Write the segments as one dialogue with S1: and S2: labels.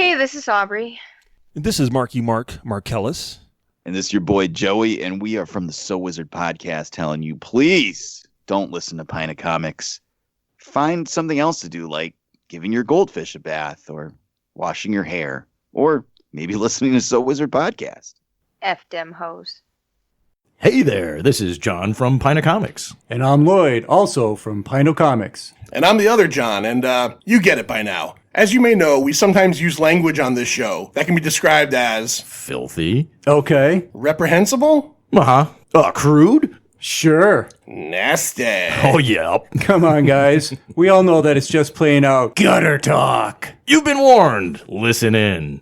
S1: Hey, this is Aubrey.
S2: This is Marky Mark Markellis.
S3: And this is your boy Joey, and we are from the So Wizard podcast telling you, please don't listen to Pint of Comics. Find something else to do, like giving your goldfish a bath, or washing your hair, or maybe listening to So Wizard podcast.
S1: F dem hoes.
S4: Hey there, this is John from Pint of Comics.
S5: And I'm Lloyd, also from Pint of Comics.
S6: And I'm the other John, and you get it by now. As you may know, we sometimes use language on this show that can be described as...
S4: Filthy.
S5: Okay.
S6: Reprehensible?
S4: Crude?
S5: Sure.
S6: Nasty.
S4: Oh, yeah.
S5: Come on, guys. We all know that it's just plain out gutter talk.
S4: You've been warned. Listen in.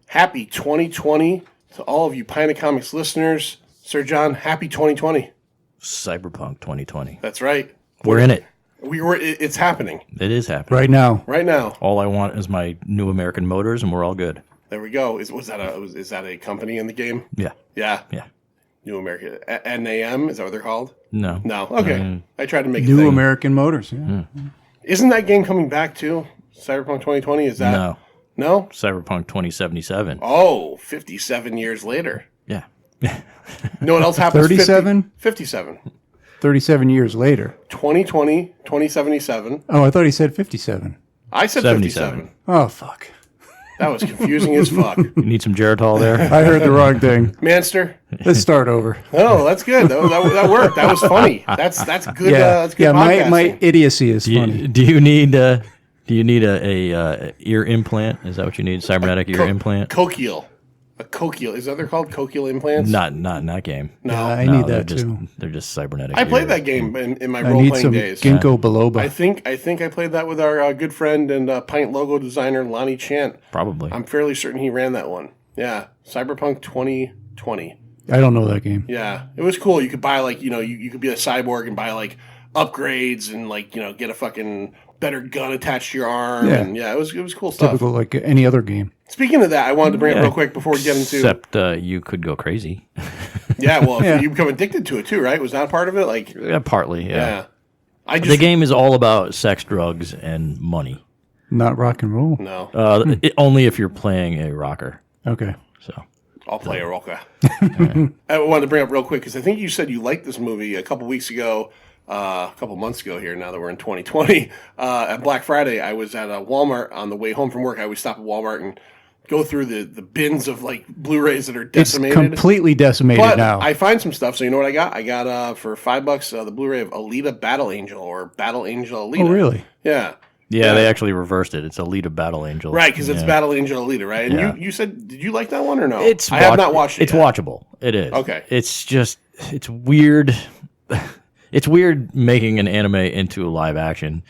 S6: Happy 2020 to all of you Pint of Comics listeners. Sir John, happy 2020.
S4: Cyberpunk 2020.
S6: That's right.
S4: We're in it.
S6: It's happening.
S4: It is happening.
S5: Right now.
S6: Right now.
S4: All I want is my new American Motors, and we're all good.
S6: There we go. Is that a company in the game?
S4: Yeah.
S6: Yeah.
S4: Yeah.
S6: New American. NAM? Is that what they're called?
S4: No.
S6: No. Okay. I tried to make
S5: New American Motors. Yeah.
S6: Isn't that game coming back too? Cyberpunk 2020? Is that?
S4: No.
S6: No?
S4: Cyberpunk 2077.
S6: Oh, 57 years later.
S4: Yeah.
S6: No one else happens.
S5: 37?
S6: 57.
S5: 37 years later.
S6: 2020, 2077.
S5: Oh, I thought he said 57.
S6: I said 57.
S5: Oh, fuck.
S6: That was confusing as fuck.
S4: You need some Geritol there?
S5: I heard the wrong thing.
S6: Manster.
S5: Let's start over.
S6: Oh, that's good. That worked. That was funny. That's good. That's good.
S5: My idiocy is funny.
S4: Do you need a ear implant? Is that what you need? Cybernetic ear implant?
S6: Cochlear. A cochlear. Is that they're called cochlear implants?
S4: Not in that game.
S6: No.
S5: I need that too.
S4: They're just cybernetic.
S6: I played that game in my
S5: I
S6: role
S5: need
S6: playing
S5: some
S6: days.
S5: ginkgo biloba.
S6: I think I played that with our good friend and Pint logo designer Lonnie Chant.
S4: Probably.
S6: I'm fairly certain he ran that one. Yeah, Cyberpunk 2020.
S5: I don't know that game.
S6: Yeah, it was cool. You could buy you could be a cyborg and buy upgrades and get a fucking better gun attached to your arm.
S5: Yeah.
S6: And it was cool stuff.
S5: Typical like any other game.
S6: Speaking of that, I wanted to bring it real quick before we get into.
S4: Except you could go crazy.
S6: Yeah, well, if you become addicted to it too, right? Was that part of it?
S4: Yeah, partly. Yeah.
S6: The
S4: game is all about sex, drugs, and money.
S5: Not rock and roll.
S6: No.
S4: Only if you're playing a rocker.
S5: Okay.
S4: So
S6: I'll play a rocker. I wanted to bring up real quick because I think you said you liked this movie a couple weeks ago. A couple months ago here, now that we're in 2020, at Black Friday, I was at a Walmart on the way home from work. I always stop at Walmart and go through the bins of Blu-rays that are decimated.
S5: It's completely decimated
S6: but
S5: now.
S6: I find some stuff. So you know what I got? I got for $5 the Blu-ray of Alita Battle Angel or Battle Angel Alita.
S5: Oh, really?
S6: Yeah.
S4: Yeah, they actually reversed it. It's Alita Battle Angel.
S6: Right, because it's Battle Angel Alita, right? And you said, did you like that one or no?
S4: I
S6: have not watched it
S4: It's
S6: yet.
S4: watchable. It is.
S6: Okay.
S4: It's weird. It's weird making an anime into a live action.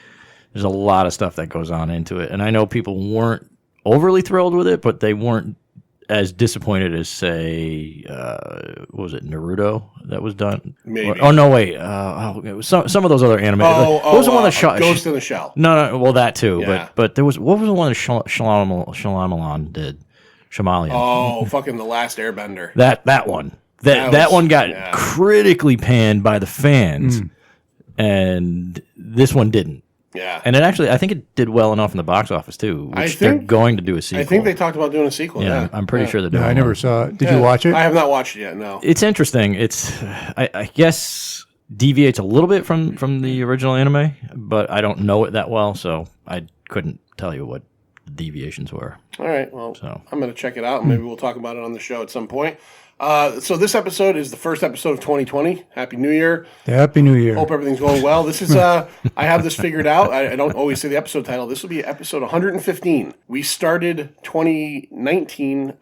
S4: There's a lot of stuff that goes on into it. And I know people weren't overly thrilled with it, but they weren't as disappointed as, say, what was it, Naruto that was done?
S6: Maybe.
S4: It was some of those other anime. What was the one that shot?
S6: Ghost in the Shell.
S4: No, well, that too.
S6: Yeah.
S4: But there was, what was the one that Shyamalan did? Shyamalan.
S6: Oh, fucking The Last Airbender.
S4: That one. That one got critically panned by the fans, and this one didn't.
S6: Yeah.
S4: And it actually, I think it did well enough in the box office, too, which they're going to do a sequel.
S6: I think they talked about doing a sequel,
S4: Yeah, I'm pretty sure they're doing
S5: I
S4: one.
S5: never saw it. Did you watch it?
S6: I have not watched it yet, no.
S4: It's interesting. I guess, deviates a little bit from the original anime, but I don't know it that well, so I couldn't tell you what the deviations were.
S6: All right, well, I'm going to check it out, and maybe we'll talk about it on the show at some point. So this episode is the first episode of 2020. Happy New Year.
S5: Happy New Year.
S6: Hope everything's going well. This is, I have this figured out. I don't always say the episode title. This will be episode 115. We started 2019,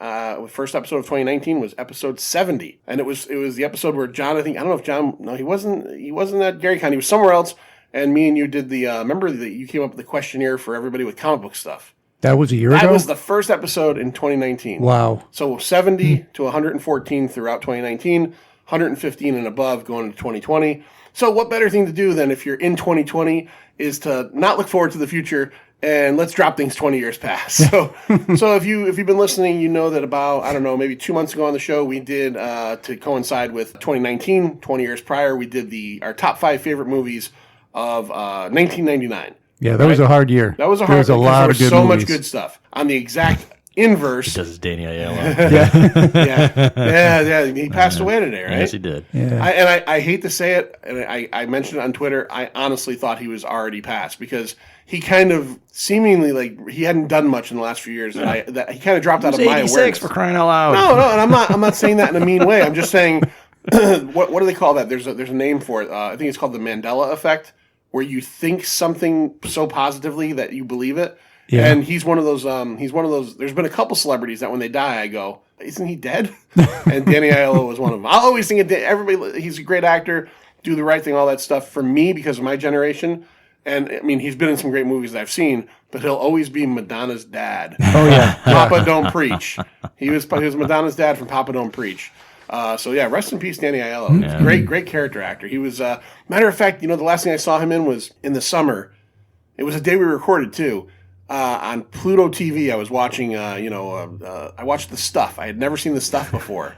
S6: first episode of 2019 was episode 70. And it was the episode where John, I don't know if John, no, he wasn't at GaryCon. He was somewhere else. And me and you did remember that you came up with the questionnaire for everybody with comic book stuff.
S5: That was a year
S6: That
S5: ago?
S6: was the first episode in 2019.
S5: Wow.
S6: So 70 to 114 throughout 2019, 115 and above going into 2020. So what better thing to do than if you're in 2020 is to not look forward to the future and let's drop things 20 years past. So if you've been listening, you know that about, I don't know, maybe 2 months ago on the show, we did, to coincide with 2019, 20 years prior, we did our top 5 favorite movies of 1999.
S5: Yeah, that was a hard year.
S6: That was a
S5: There
S6: hard
S5: was a lot of good
S6: so
S5: movies.
S6: much good stuff. On the exact inverse.
S4: Does his Danny Aiello.
S6: Yeah. He passed away today, right?
S4: Yes, he did.
S5: Yeah.
S6: I hate to say it, and I mentioned it on Twitter. I honestly thought he was already passed because he kind of seemingly like he hadn't done much in the last few years, and he kind of dropped out of my
S4: 86
S6: awareness.
S4: for crying out loud.
S6: No, and I'm not saying that in a mean way. I'm just saying what do they call that? There's a name for it. I think it's called the Mandela effect, where you think something so positively that you believe it.
S5: Yeah.
S6: And he's one of those. There's been a couple celebrities that when they die, I go, "Isn't he dead?" And Danny Aiello was one of them. I always think everybody. He's a great actor, do the right thing, all that stuff. For me, because of my generation, and I mean, he's been in some great movies that I've seen, but he'll always be Madonna's dad.
S5: Oh, yeah.
S6: Papa Don't Preach. He was Madonna's dad from Papa Don't Preach. So yeah, rest in peace, Danny Aiello.
S4: Yeah.
S6: Great character actor. He was. Matter of fact, the last thing I saw him in was in the summer. It was a day we recorded too. On Pluto TV, I was watching. I watched The Stuff. I had never seen The Stuff before,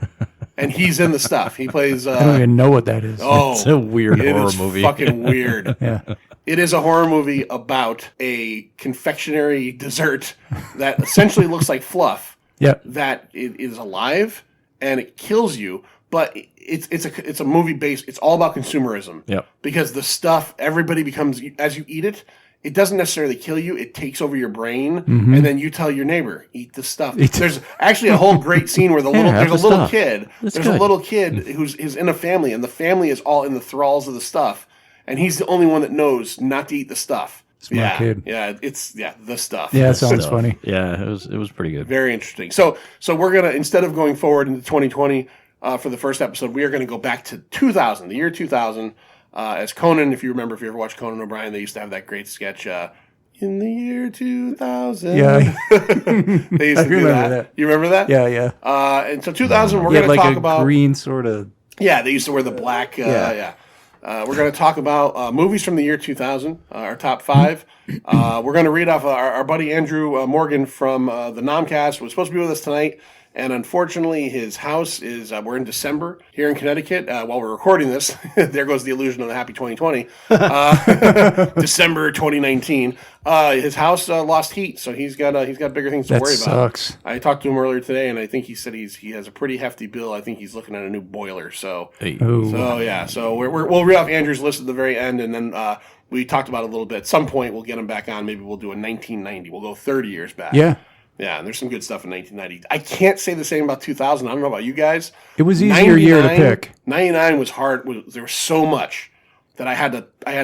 S6: and he's in The Stuff. He plays.
S5: I don't even know what that is.
S6: Oh,
S4: It's a weird horror
S6: is
S4: movie.
S6: Fucking weird.
S5: Yeah.
S6: It is a horror movie about a confectionery dessert that essentially looks like fluff.
S5: Yeah.
S6: That it is alive and it kills you, but it's a movie based. It's all about consumerism.
S4: Yep.
S6: Because the stuff everybody becomes as you eat it. It doesn't necessarily kill you. It takes over your brain, and then you tell your neighbor, "Eat the stuff." There's actually a whole great scene where
S4: have
S6: there's
S4: the
S6: a little
S4: stuff.
S6: kid.
S4: That's
S6: There's a
S4: good.
S6: little kid who's in a family, and the family is all in the thralls of the stuff, and he's the only one that knows not to eat the stuff.
S5: Smart kid.
S6: Yeah, it's the stuff.
S5: Yeah, it sounds
S4: So,
S5: funny.
S4: Yeah, it was pretty good.
S6: Very interesting. So we're gonna, instead of going forward into 2020 for the first episode, we are gonna go back to 2000, the year 2000, as Conan. If you ever watched Conan O'Brien, they used to have that great sketch. In the year 2000.
S5: Yeah.
S6: They used
S5: I
S6: to do
S5: remember
S6: that.
S5: that.
S6: You remember that?
S5: Yeah.
S6: And so 2000, we're
S5: He had
S6: going to
S5: like
S6: talk about.
S5: green sort of.
S6: Yeah, they used to wear the black.
S5: Yeah.
S6: We're going to talk about movies from the year 2000, our top 5. We're going to read off our buddy Andrew Morgan from the Nomcast, was supposed to be with us tonight. And unfortunately, his house is, we're in December here in Connecticut. While we're recording this, there goes the illusion of the happy 2020. December 2019. His house lost heat, so he's got bigger things to
S5: That
S6: worry about.
S5: sucks.
S6: I talked to him earlier today, and I think he said he has a pretty hefty bill. I think he's looking at a new boiler. So,
S4: Hey.
S5: Ooh.
S6: so we'll read off Andrew's list at the very end, and then we talked about it a little bit. At some point, we'll get him back on. Maybe we'll do a 1990. We'll go 30 years back.
S5: Yeah.
S6: Yeah, and there's some good stuff in 1990. I can't say the same about 2000. I don't know about you guys.
S5: It was easier year to
S6: 99
S5: pick.
S6: 99 was hard. There was so much that I had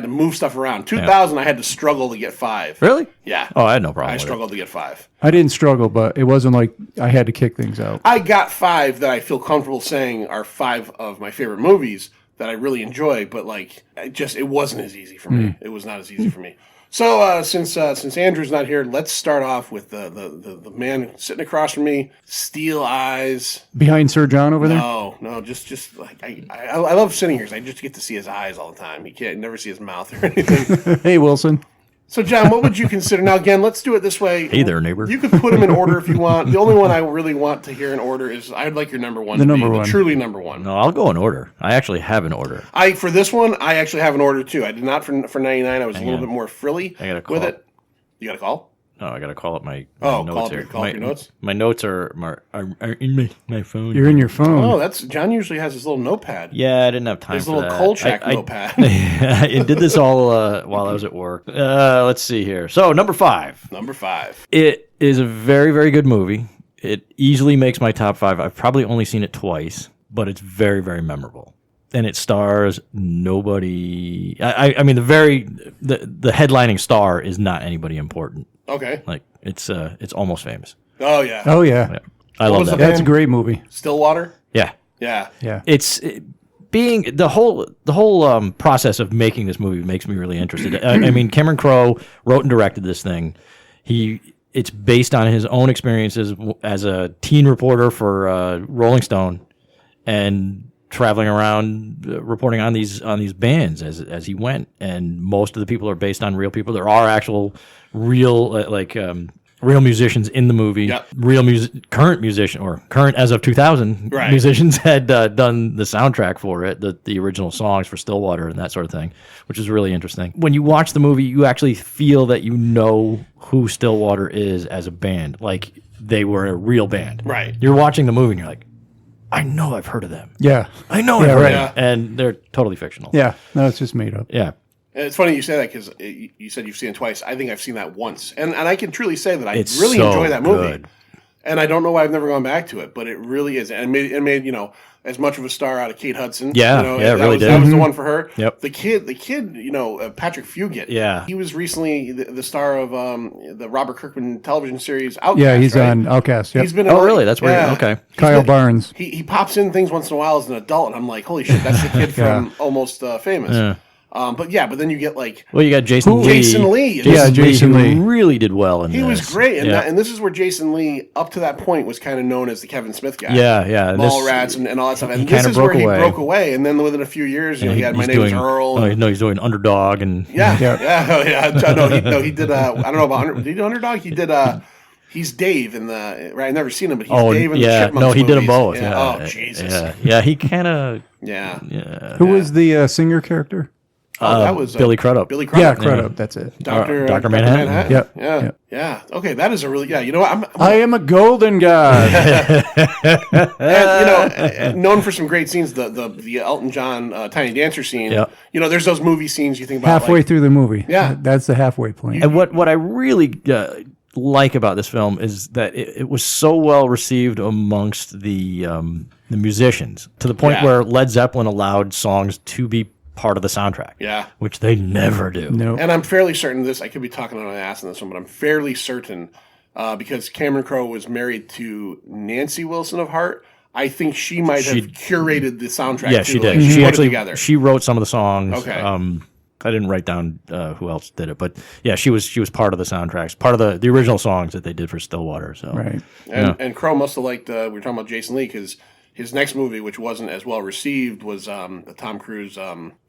S6: to move stuff around. 2000, I had to struggle to get 5.
S4: Really?
S6: Yeah.
S4: Oh, I had no problem
S6: I
S4: with
S6: struggled to get 5.
S5: I didn't struggle, but it wasn't like I had to kick things out.
S6: I got 5 that I feel comfortable saying are 5 of my favorite movies that I really enjoy, but like it wasn't as easy for me. It was not as easy for me. So since Andrew's not here, let's start off with the man sitting across from me, steel eyes.
S5: Behind Sir John over there?
S6: No, just like I love sitting here because I just get to see his eyes all the time. You can't never see his mouth or anything.
S5: Hey, Wilson.
S6: So, John, what would you consider? Now, again, let's do it this way.
S4: Hey there, neighbor.
S6: You could put them in order if you want. The only one I really want to hear in order is I'd like your number one.
S5: The
S6: to
S5: number
S6: be
S5: one.
S6: truly number one.
S4: No, I'll go in order. I actually have an order.
S6: For this one, I actually have an order too. I did not for 99. I was a little bit more frilly
S4: I gotta call.
S6: with it. You got to call?
S4: No, I got to call up my
S6: Oh,
S4: notes
S6: call up
S4: here.
S6: your notes?
S4: My notes are in my phone.
S5: You're in your phone.
S6: Oh, that's John usually has his little notepad.
S4: Yeah, I didn't have time
S6: His
S4: for
S6: little
S4: that.
S6: Kolchak
S4: I
S6: notepad.
S4: I did this all while I was at work. Let's see here. So, number 5.
S6: Number 5.
S4: It is a very, very good movie. It easily makes my top 5. I've probably only seen it twice, but it's very, very memorable. And it stars nobody. I mean, the headlining star is not anybody important.
S6: Okay.
S4: Like it's Almost Famous.
S6: Oh, yeah.
S5: Oh, yeah.
S4: I
S6: What
S4: love
S6: was
S4: that.
S6: the
S5: That's a great movie.
S6: Stillwater?
S4: Yeah,
S6: Yeah.
S5: Yeah.
S4: it's being the whole process of making this movie makes me really interested. I mean, Cameron Crowe wrote and directed this thing. He it's based on his own experiences as a teen reporter for Rolling Stone, and traveling around reporting on these bands as he went. And most of the people are based on real people. There are actual real real musicians in the movie.
S6: Yep.
S4: Current musician, or current as of 2000
S6: Right.
S4: musicians had done the soundtrack for it, the original songs for Stillwater and that sort of thing, which is really interesting. When you watch the movie, you actually feel that you know who Stillwater is as a band, like they were a real band.
S6: Right.
S4: You're watching the movie and you're like, I know I've heard of them.
S5: Yeah.
S4: I know
S5: Yeah,
S4: I've heard
S5: right.
S4: of them. And they're totally fictional.
S5: Yeah. No, it's just made up.
S4: Yeah.
S6: And it's funny you say that because you said you've seen it twice. I think I've seen that once, and I can truly say that I
S4: It's
S6: really
S4: so
S6: enjoy that movie.
S4: good.
S6: And I don't know why I've never gone back to it, but it really is. And it made as much of a star out of Kate Hudson.
S4: Yeah,
S6: you know,
S4: yeah, it
S6: that
S4: really
S6: was,
S4: did.
S6: That was the one for her.
S4: Yep.
S6: The kid, Patrick Fugit.
S4: Yeah.
S6: He was recently the star of the Robert Kirkman television series Outcast.
S5: Yeah, he's
S6: right?
S5: on Outcast. Yep.
S6: He's been.
S4: Oh, really? That's where.
S6: yeah.
S4: Okay.
S5: Kyle Barnes.
S6: He pops in things once in a while as an adult, and I'm like, holy shit, that's the kid from Almost Famous.
S4: Yeah.
S6: But then you get like.
S4: Well, you got Jason Lee.
S6: Jason Lee.
S5: Jason Lee.
S4: who really did well in
S6: He
S4: this.
S6: was great, and,
S4: yeah.
S6: and this is where Jason Lee, up to that point, was kind of known as the Kevin Smith guy.
S4: Yeah.
S6: Mallrats and all that stuff.
S4: he
S6: And this
S4: kinda
S6: is where
S4: broke
S6: he
S4: away.
S6: broke away, and then within a few years, he had My Name is Earl.
S4: He's doing Underdog and
S6: He did. He did. I don't know about did he do Underdog? He did. He's Dave in the right. I've never seen him, but he's Dave in the Chipmunks.
S4: No, he did them
S6: movies.
S4: both.
S6: Yeah.
S4: Yeah.
S6: Oh Jesus.
S4: Yeah. He kind of.
S6: Yeah.
S5: Who was the singer character?
S6: That was
S4: Billy Crudup.
S6: Billy Crudup.
S5: Yeah, Crudup. That's it.
S6: Dr.
S4: Manhattan.
S5: Yep.
S6: Yeah.
S5: Yep.
S6: Yeah. Okay, that is a really. Yeah. You know what?
S5: I am a golden god.
S6: And, known for some great scenes, the Elton John Tiny Dancer scene.
S4: Yeah.
S6: There's those movie scenes you think about
S5: Halfway through the movie.
S6: Yeah.
S5: That's the halfway point.
S4: And what I really like about this film is that it was so well received amongst the musicians, to the point where Led Zeppelin allowed songs to be part of the soundtrack.
S6: Yeah.
S4: Which they never do.
S5: No.
S6: And I'm fairly certain this. I could be talking on my ass on this one, but I'm fairly certain because Cameron Crowe was married to Nancy Wilson of Heart. I think she might have curated the soundtrack.
S4: Yeah,
S6: too.
S4: she did.
S6: Like,
S4: She
S6: put it
S4: actually
S6: together.
S4: she wrote some of the songs.
S6: Okay.
S4: I didn't write down who else did it, but yeah, she was part of the soundtracks, part of the original songs that they did for Stillwater. So
S5: Right.
S6: And Crowe must have liked. We were talking about Jason Lee because his next movie, which wasn't as well received, was the Tom Cruise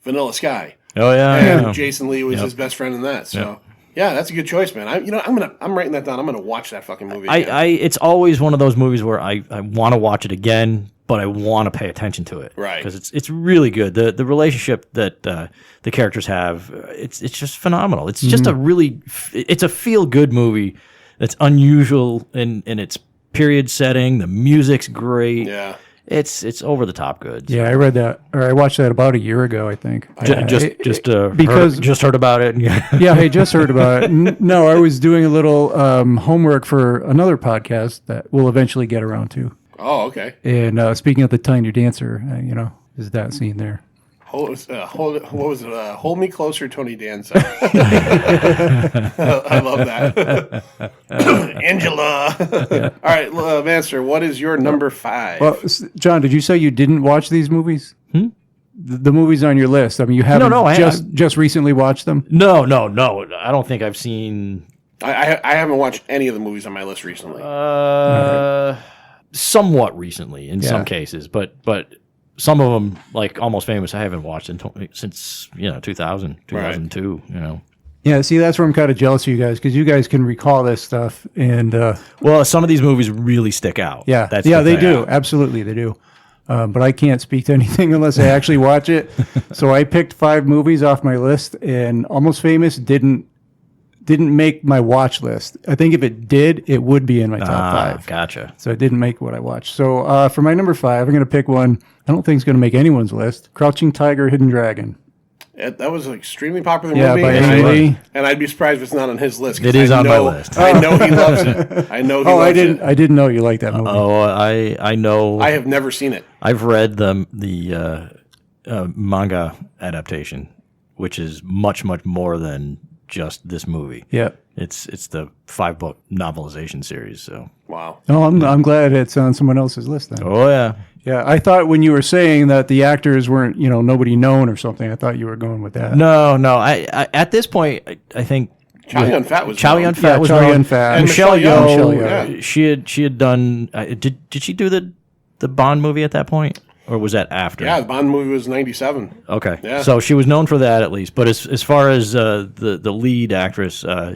S6: Vanilla Sky.
S4: Oh yeah,
S6: And
S4: yeah.
S6: Jason Lee was his best friend in that. So yeah, that's a good choice, man. I'm writing that down. I'm gonna watch that fucking movie. Again.
S4: It's always one of those movies where I want to watch it again, but I want to pay attention to it,
S6: Right.
S4: Because it's really good. The relationship that the characters have, it's just phenomenal. It's just a really it's a feel good movie that's unusual in its period setting. The music's great.
S6: Yeah.
S4: It's over the top good.
S5: Yeah, I read that, or I watched that about a year ago, I think.
S4: Just heard about it.
S5: Yeah, I just heard about it. No, I was doing a little homework for another podcast that we'll eventually get around to.
S6: Oh, okay.
S5: And speaking of the Tiny Dancer, is that scene there?
S6: What was it? Hold Me Closer, Tony Danza. I love that. Angela. All right, Manster, what is your number 5?
S5: Well, John, did you say you didn't watch these movies? The movies on your list. I mean, you haven't just recently watched them?
S4: No. I don't think I've seen.
S6: I haven't watched any of the movies on my list recently.
S4: Somewhat recently in some cases, but some of them, like Almost Famous, I haven't watched since 2000, 2002.
S5: Yeah, see, that's where I'm kind of jealous of you guys, because you guys can recall this stuff. And
S4: well, some of these movies really stick out.
S5: Yeah,
S4: That's
S5: they
S4: the thing.
S5: do. Absolutely, they do. But I can't speak to anything unless I actually watch it. So I picked 5 movies off my list, and Almost Famous didn't make my watch list. I think if it did, it would be in my top 5.
S4: Gotcha.
S5: So it didn't make what I watched. So for my number 5, I'm going to pick one I don't think it's going to make anyone's list. Crouching Tiger, Hidden Dragon.
S6: That was an extremely popular
S5: Yeah,
S6: movie.
S5: by
S6: and
S5: Ang Lee.
S6: And I'd be surprised if it's not on his list. 'cause
S4: It is
S6: I
S4: on my
S6: know-
S4: list.
S6: I know he loves it. I know he loves it.
S5: I didn't know you liked that movie.
S4: Oh, I know.
S6: I have never seen it.
S4: I've read the manga adaptation, which is much more than just this movie.
S5: Yeah.
S4: It's the 5-book novelization series. So.
S6: Wow.
S5: No, I'm glad it's on someone else's list then.
S4: Oh yeah.
S5: Yeah, I thought when you were saying that the actors weren't, nobody known or something, I thought you were going with that.
S4: No. I at this point, I think
S6: Chow Yun Fat was
S4: Chow
S6: known.
S4: Yun Fat was
S5: Chow
S4: known.
S5: Yun Fat.
S6: And
S4: Michelle
S6: Michelle
S4: Yeoh.
S6: Yeoh, yeah.
S4: She had done. Did she do the Bond movie at that point, or was that after?
S6: Yeah, the Bond movie was 97.
S4: Okay.
S6: Yeah.
S4: So she was known for that at least. But as far as the lead actress,
S6: Zhao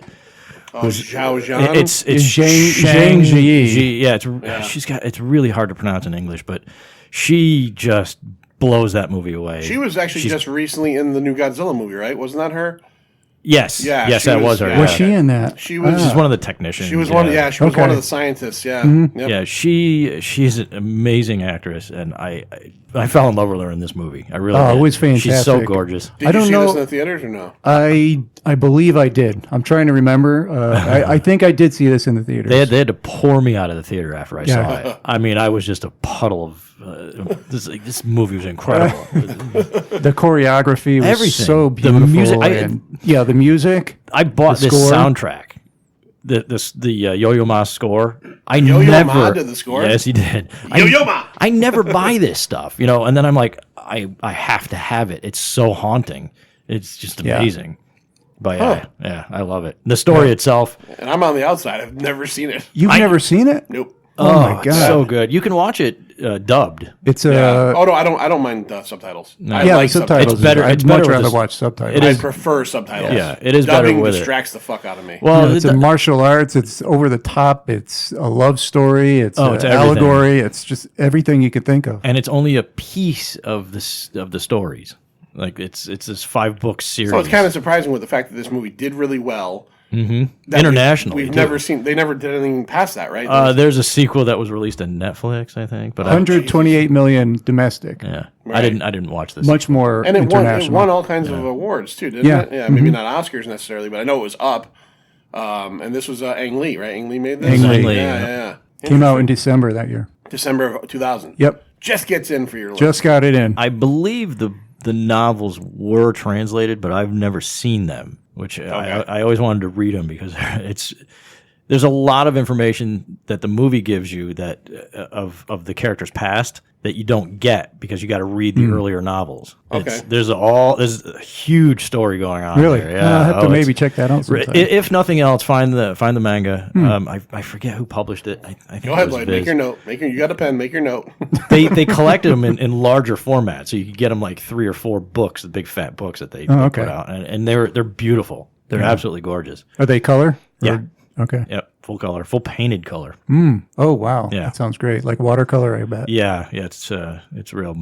S6: Zhan.
S4: it's
S5: Zhang Ziyi.
S4: Yeah, it's really hard to pronounce in English, but she just blows that movie away.
S6: She was actually just recently in the new Godzilla movie, right? Wasn't that her?
S4: Yes.
S6: Yeah,
S4: Yes,
S6: she
S4: that
S6: was-
S4: was her.
S6: yeah.
S5: Was she in that?
S6: She was.
S4: She's one of the technicians.
S6: She was one. Yeah, she was
S5: Okay.
S6: one of the scientists. Yeah. Yep.
S4: Yeah, she's an amazing actress, and I fell in love with her in this movie. I really
S5: Oh,
S4: did.
S5: it was
S4: She's so
S5: fantastic.
S4: gorgeous.
S6: Did
S5: I
S6: you
S5: don't
S6: see
S5: know-
S6: this in the theaters or no?
S5: I believe I did. I'm trying to remember. I think I did see this in the theaters.
S4: They had to pour me out of the theater after I saw it. I mean, I was just a puddle of this movie was incredible.
S5: The choreography was
S4: Everything.
S5: so
S4: The
S5: beautiful.
S4: music-
S5: the music.
S4: I bought
S5: The
S4: this
S5: score?
S4: soundtrack, the Yo-Yo Ma score.
S6: Yo-Yo
S4: never
S6: Ma did the score?
S4: Yes, he did.
S6: Yo-Yo Ma!
S4: I never buy this stuff, and then I'm like, I have to have it. It's so haunting. It's just
S5: Yeah.
S4: amazing. But yeah, I love it. The story itself.
S6: And I'm on the outside. I've never seen it.
S5: You've never seen it?
S6: Nope.
S5: Oh my
S4: It's
S5: god!
S4: so good. You can watch it dubbed.
S5: It's
S6: Yeah. Oh no, I don't mind subtitles. I
S5: yeah,
S6: like
S5: the subtitles.
S4: It's better-
S5: I'd
S4: it's
S5: much
S4: better with
S5: rather
S4: this-
S5: watch subtitles.
S4: It
S6: I
S4: is-
S6: prefer subtitles.
S4: Yeah, it is better
S6: Dubbing
S4: with it.
S6: distracts the fuck out of me.
S4: Well,
S5: It's a martial arts. It's over the top. It's a love story. It's an
S4: it's everything.
S5: allegory. It's just everything you could think of.
S4: and it's only a piece of the stories. Like it's this 5-book series.
S6: So it's kind of surprising with the fact that this movie did really well. that
S4: internationally.
S6: We've
S4: too.
S6: never seen. They never did anything past that, right?
S4: There's a sequel that was released on Netflix, I think. But
S5: 128 million domestic.
S4: yeah,
S6: Right.
S4: I didn't watch this.
S5: Much more
S6: and it
S5: international.
S6: won all kinds of awards too, didn't
S5: Yeah.
S6: it? Yeah, maybe not Oscars necessarily, but I know it was up. And this was Ang Lee, right? Ang Lee made this.
S5: Ang Lee.
S4: Ang Lee,
S6: Yeah.
S5: Came out in December that year.
S6: December of 2000.
S5: Yep.
S6: Just gets in for your list.
S5: Just got it in.
S4: I believe the novels were translated, but I've never seen them. Which I always wanted to read them because there's a lot of information that the movie gives you that of the character's past that you don't get because you got to read the earlier novels.
S6: Okay.
S4: There's a huge story going on.
S5: Really?
S4: there. Yeah.
S5: I'll have to
S4: Oh,
S5: maybe
S4: it's-
S5: check that out sometime.
S4: If nothing else, find the manga. I forget who published it. I think
S6: Go
S4: it
S6: ahead,
S4: was
S6: Lloyd.
S4: Viz.
S6: Make your note. You got a pen. Make your note.
S4: They collected them in larger formats, so you could get them like 3 or 4 books, the big fat books that they
S5: okay.
S4: put out, and they're beautiful. They're absolutely gorge's.
S5: Are they color?
S4: Yeah.
S5: Okay.
S4: Yep, full color, full painted color.
S5: Oh wow.
S4: Yeah.
S5: That sounds great. Like watercolor, I bet.
S4: Yeah, it's real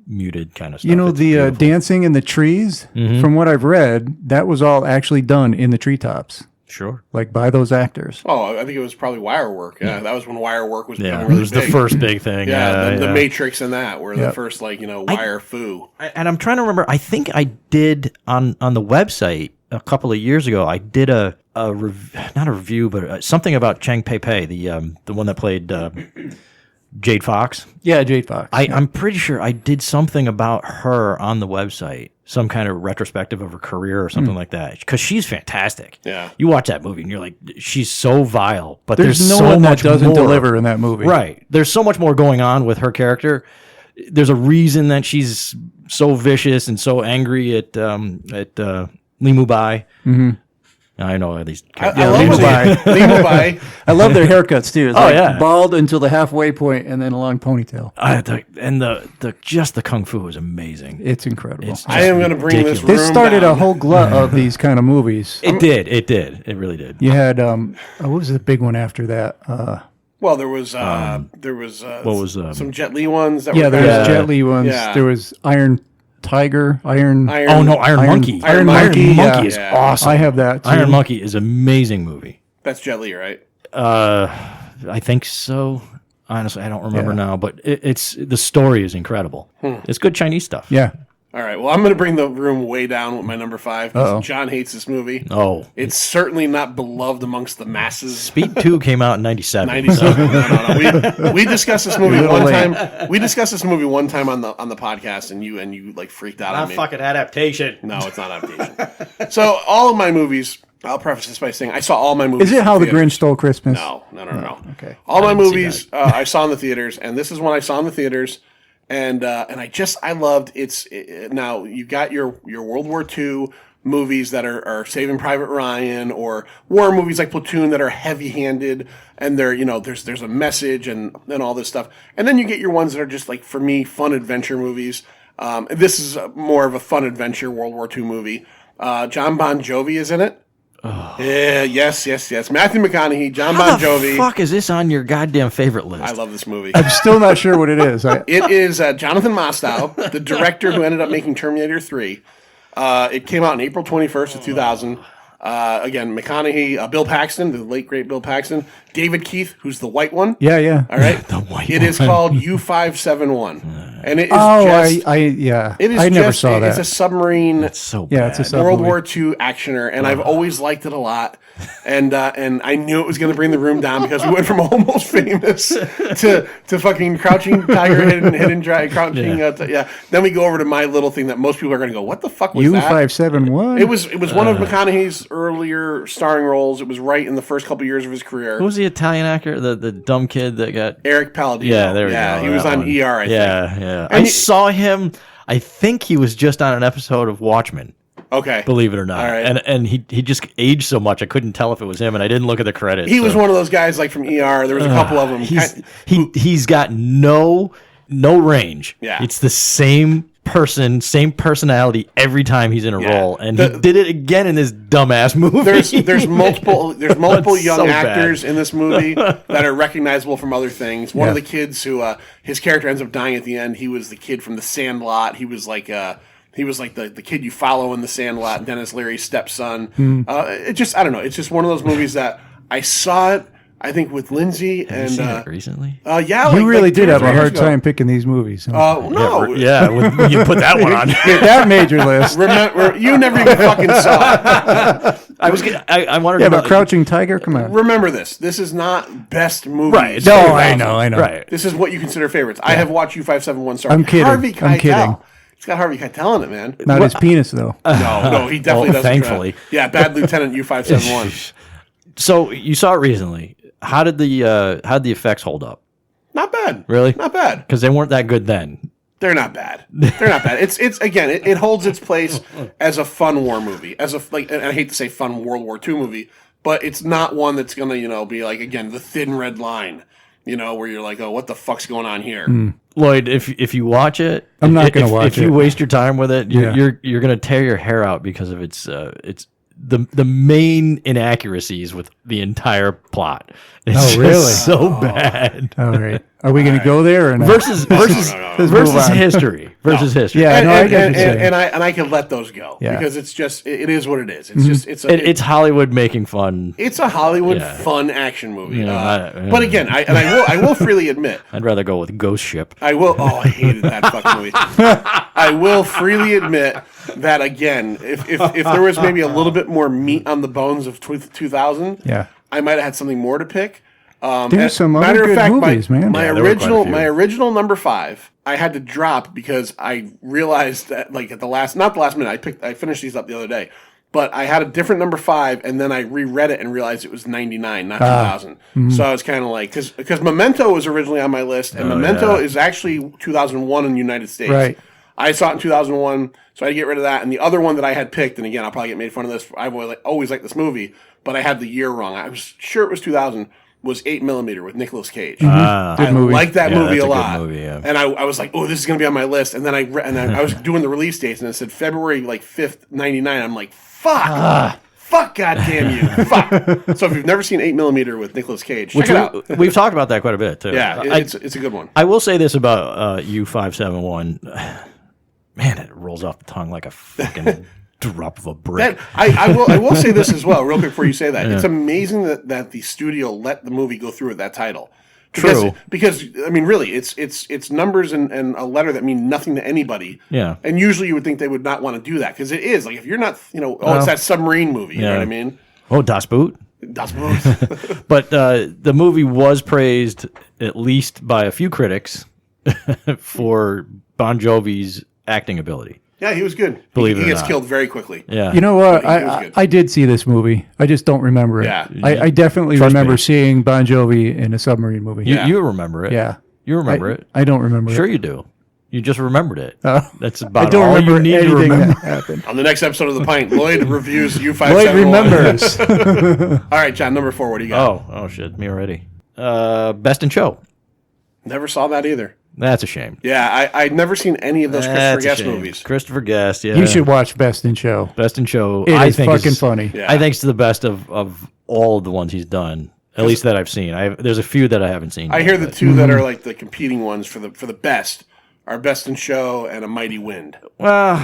S4: muted kind of stuff.
S5: You know
S4: It's
S5: the
S4: beautiful.
S5: dancing in the trees. From what I've read, that was all actually done in the treetops,
S4: Sure.
S5: like by those actors.
S6: Oh, I think it was probably wire work. Yeah, that was when wire work was
S4: Yeah,
S6: becoming
S4: it
S6: really
S4: was
S6: big.
S4: the first big thing.
S6: Yeah, the
S4: yeah.
S6: Matrix and that were the
S5: Yep.
S6: first wire foo.
S4: And I'm trying to remember. I think I did on the website a couple of years ago. I did not a review, but something about Chang Pei Pei, the one that played Jade Fox.
S5: Yeah, Jade Fox.
S4: I'm pretty sure I did something about her on the website, some kind of retrospective of her career or something like that. Because she's fantastic.
S6: Yeah.
S4: You watch that movie and you're like, she's so vile, but
S5: There's
S4: there's
S5: no
S4: so
S5: one that
S4: much
S5: doesn't
S4: more.
S5: deliver in that movie.
S4: Right. There's so much more going on with her character. There's a reason that she's so vicious and so angry at Li Mubai. Mm-hmm. I know these.
S6: I
S5: Lee
S6: love
S5: Mubai.
S6: Lee Mubai.
S5: I love their haircuts too. It's like
S4: yeah.
S5: bald until the halfway point and then a long ponytail.
S4: The just the kung fu is amazing.
S5: It's incredible.
S4: It's
S6: I am going to bring this
S4: ridiculous.
S6: room
S5: This started
S6: down.
S5: a whole glut of these kind of movies.
S4: It did. It really did.
S5: You had what was the big one after that?
S6: Well, there was
S4: what was,
S6: some Jet Li ones that
S5: Yeah,
S6: were
S5: there was
S6: kinda-
S5: Jet Li ones.
S6: Yeah.
S5: There was Iron Tiger, Iron.
S4: Oh no, Iron Monkey.
S5: Iron Monkey, yeah.
S4: is
S6: Yeah.
S4: awesome.
S5: I have that too.
S4: Iron Monkey is an amazing movie.
S6: That's Jet Li, right?
S4: I think so. Honestly, I don't remember
S5: Yeah.
S4: now, but it's the story is incredible. It's good Chinese stuff.
S5: Yeah.
S6: All right. Well, I'm going to bring the room way down with my number 5
S5: Uh-oh.
S6: because John hates this movie.
S4: Oh,
S6: It's certainly not beloved amongst the masses.
S4: Speed 2 came out in 97.
S6: 97. No. We discussed this movie
S5: You're a
S6: one
S5: little
S6: time. We discussed this movie one time on the podcast, and you like freaked out on me.
S4: adaptation.
S6: No, it's not adaptation. So all of my movies. I'll preface this by saying I saw all my movies.
S5: Is it
S6: in
S5: How the
S6: theaters.
S5: Grinch Stole Christmas?
S6: No.
S5: Okay.
S6: All my
S4: didn't see
S6: movies I saw in the theaters, and this is one I saw in the theaters, and I loved it's. Now you got your World War II movies that are Saving Private Ryan or war movies like Platoon that are heavy-handed and they're, there's a message and all this stuff. And then you get your ones that are just like, for me, fun adventure movies. This is more of a fun adventure World War II movie. Jon Bon Jovi is in it. Oh. Yeah, yes. Matthew McConaughey, Jon Bon Jovi.
S4: How the fuck is this on your goddamn favorite list?
S6: I love this movie.
S5: I'm still not sure what it is.
S6: It is Jonathan Mostow, the director who ended up making Terminator 3. It came out on April 21st of 2000. Again, McConaughey, Bill Paxton, the late great Bill Paxton, David Keith, who's the white one.
S5: Yeah.
S6: All right,
S4: The white
S6: It
S4: one.
S6: is called U-571, and it is
S5: I never saw that.
S6: It's a submarine.
S4: It's so
S5: Yeah,
S4: bad.
S5: it's a submarine.
S6: World War II actioner, and I've always liked it a lot. And I knew it was going to bring the room down because we went from Almost Famous to fucking Crouching Tiger, Hidden Dragon, Crouching. Then we go over to my little thing that most people are going to go, "What the fuck was that?"
S5: U-571.
S6: It was one of McConaughey's earlier starring roles. It was right in the first couple years of his career.
S4: Who was the Italian actor? The dumb kid that got...
S6: Eric Palladino.
S4: Yeah, there we go.
S6: Yeah, he was
S4: that
S6: on
S4: one.
S6: ER, I think.
S4: Yeah.
S6: And
S4: I saw him... I think he was just on an episode of Watchmen.
S6: Okay.
S4: Believe it or not.
S6: All right.
S4: And he just aged so much I couldn't tell if it was him, and I didn't look at the credits.
S6: He was one of those guys like from ER. There was a couple of them.
S4: He's got no range.
S6: Yeah.
S4: It's the same person, same personality every time he's in a role, and he did it again in this dumbass movie.
S6: There's multiple young
S4: so
S6: actors
S4: bad.
S6: in this movie that are recognizable from other things. One of the kids who his character ends up dying at the end. He was the kid from The Sandlot. He was like the kid you follow in The Sandlot, Dennis Leary's stepson. I don't know. It's just one of those movies that I saw it. I think with Lindsay
S4: Have
S6: and
S4: you seen it recently?
S6: yeah,
S5: You really did have a
S6: 2 or 3 years
S5: hard
S6: ago.
S5: time picking these movies. Huh?
S6: No,
S4: when you put that one on.
S5: Get that major list.
S6: Remember, you never even fucking saw it.
S4: I wanted
S5: Yeah,
S4: to know.
S5: but Crouching Tiger, come on.
S6: Remember this. This is not best movies.
S4: Right.
S5: No,
S6: of
S5: I
S6: 2000.
S5: know.
S4: Right.
S6: This is what you consider favorites. I have watched U-571 start.
S5: I'm kidding.
S6: Harvey Keitel.
S5: I'm kidding.
S6: He's got Harvey Keitel in it, man.
S5: Not his penis, though.
S6: No, he definitely doesn't.
S4: thankfully.
S6: Yeah, Bad Lieutenant U-571.
S4: So you saw it recently. How did the effects hold up?
S6: Not bad.
S4: Really?
S6: Not bad.
S4: Because they weren't that good then.
S6: They're not bad. They're not bad. It's again, it holds its place as a fun war movie, and I hate to say fun World War II movie, but it's not one that's gonna be like again the thin red line, where you're like, oh, what the fuck's going on here?
S4: Lloyd, if you watch it,
S5: I'm not gonna watch
S4: If
S5: it.
S4: you waste your time with it, you're gonna tear your hair out because of its the main inaccuracies with the entire plot. It's
S5: Oh, really?
S4: just so bad.
S5: All right. Are we going to go there or not?
S4: Versus
S5: Let's move on.
S4: history. Versus history.
S5: Yeah,
S6: And,
S5: no, I
S6: and,
S5: get what
S6: and,
S5: you're saying.
S6: and I can let those go
S5: Yeah.
S6: because it's just it is what it is. It's just
S4: It's Hollywood making fun.
S6: it's a Hollywood
S4: Yeah.
S6: fun action movie.
S4: Yeah,
S6: but again, I will freely admit
S4: I'd rather go with Ghost Ship.
S6: I will. Oh, I hated that fucking movie. I will freely admit that again, if there was maybe a little bit more meat on the bones of 2000,
S5: Yeah.
S6: I might have had something more to pick.
S5: There's some other good movies, man.
S6: My
S4: Yeah, there were quite a few.
S6: my original number 5, I had to drop because I realized that not the last minute. I finished these up the other day, but I had a different number 5, and then I reread it and realized it was 99, not 2000. So I was kind of like, because Memento was originally on my list, and Memento is actually 2001 in the United States.
S5: Right.
S6: I saw it in 2001, so I had to get rid of that. And the other one that I had picked, and again, I'll probably get made fun of this. I've always liked this movie, but I had the year wrong. I was sure it was 2000. Was 8mm with Nicolas Cage.
S5: Good movie.
S6: I like that
S4: Yeah,
S6: movie
S4: that's
S6: a
S4: a good
S6: lot.
S4: movie, yeah.
S6: And I was like, oh, this is going to be on my list. And then I was doing the release dates, and it said February 5th, 99. I'm like, fuck. Fuck, goddamn you. Fuck. So if you've never seen 8mm with Nicolas Cage, check it out.
S4: We've talked about that quite a bit, too.
S6: Yeah, it's a good one.
S4: I will say this about U-571. Man, it rolls off the tongue like a fucking drop of a brick.
S6: I will say this as well, real quick before you say that. It's amazing that the studio let the movie go through with that title. Because I mean, really, it's numbers and a letter that mean nothing to anybody.
S4: Yeah.
S6: And usually you would think they would not want to do that because it is like if you're not, it's that submarine movie. You know what I mean?
S4: Oh, Das Boot.
S6: Das Boot.
S4: But the movie was praised at least by a few critics for Bon Jovi's acting ability.
S6: Yeah, he was good.
S4: Believe it
S6: he
S4: or
S6: gets
S4: not.
S6: killed very quickly.
S4: Yeah.
S5: You know what?
S6: But he was good.
S5: I did see this movie. I just don't remember it.
S6: Yeah.
S5: I definitely
S4: Trust
S5: remember
S4: me.
S5: seeing Bon Jovi in a submarine movie.
S4: You remember it.
S5: Yeah.
S4: You remember it.
S5: I don't remember
S4: Sure
S5: it.
S4: you do. You just remembered it.
S5: Oh.
S4: That's about
S5: I don't
S4: all
S5: remember
S4: you need to
S5: anything
S4: remember.
S5: that happened.
S6: On the next episode of The Pint, Lloyd reviews U571.
S5: Lloyd remembers.
S6: All right, John, number 4, what do you got?
S4: Oh shit, me already. Best in Show.
S6: Never saw that either.
S4: That's a shame.
S6: Yeah, I'd never seen any of those Christopher
S4: That's a
S6: Guest
S4: shame.
S6: movies.
S4: Christopher Guest, yeah.
S5: You should watch Best in Show.
S4: Best in Show.
S5: It is fucking funny.
S6: Yeah.
S4: I think it's the best of all of the ones he's done. At least that I've seen. There's a few that I haven't seen.
S6: I
S4: yet,
S6: hear the
S4: but-
S6: two that are like the competing ones for the best are Best in Show and A Mighty Wind.
S4: Well,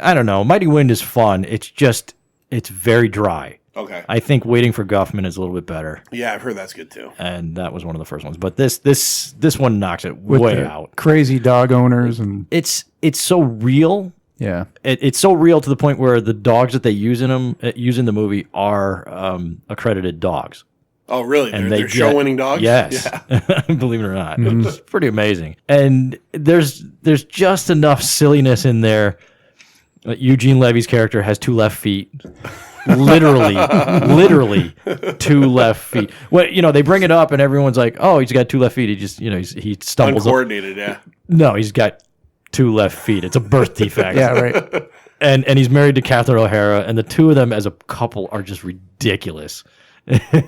S4: I don't know. Mighty Wind is fun. It's very dry.
S6: Okay.
S4: I think Waiting for Guffman is a little bit better,
S6: Yeah, I've heard that's good too.
S4: and that was one of the first ones. But this one knocks it
S5: With
S4: way
S5: the
S4: out.
S5: crazy dog owners and
S4: It's so real.
S5: yeah.
S4: It's so real to the point where the dogs that they use in the movie are accredited dogs.
S6: Oh, really?
S4: And
S6: They're show-winning dogs?
S4: Yes,
S6: Yeah.
S4: believe it or not, it's pretty amazing. And there's just enough silliness in there. Eugene Levy's character has 2 left feet, literally 2 left feet. Well, they bring it up and everyone's like, "Oh, he's got 2 left feet." He just, he stumbles.
S6: Uncoordinated, yeah.
S4: No, he's got 2 left feet. It's a birth defect.
S5: Yeah, right.
S4: And he's married to Catherine O'Hara, and the two of them as a couple are just ridiculous.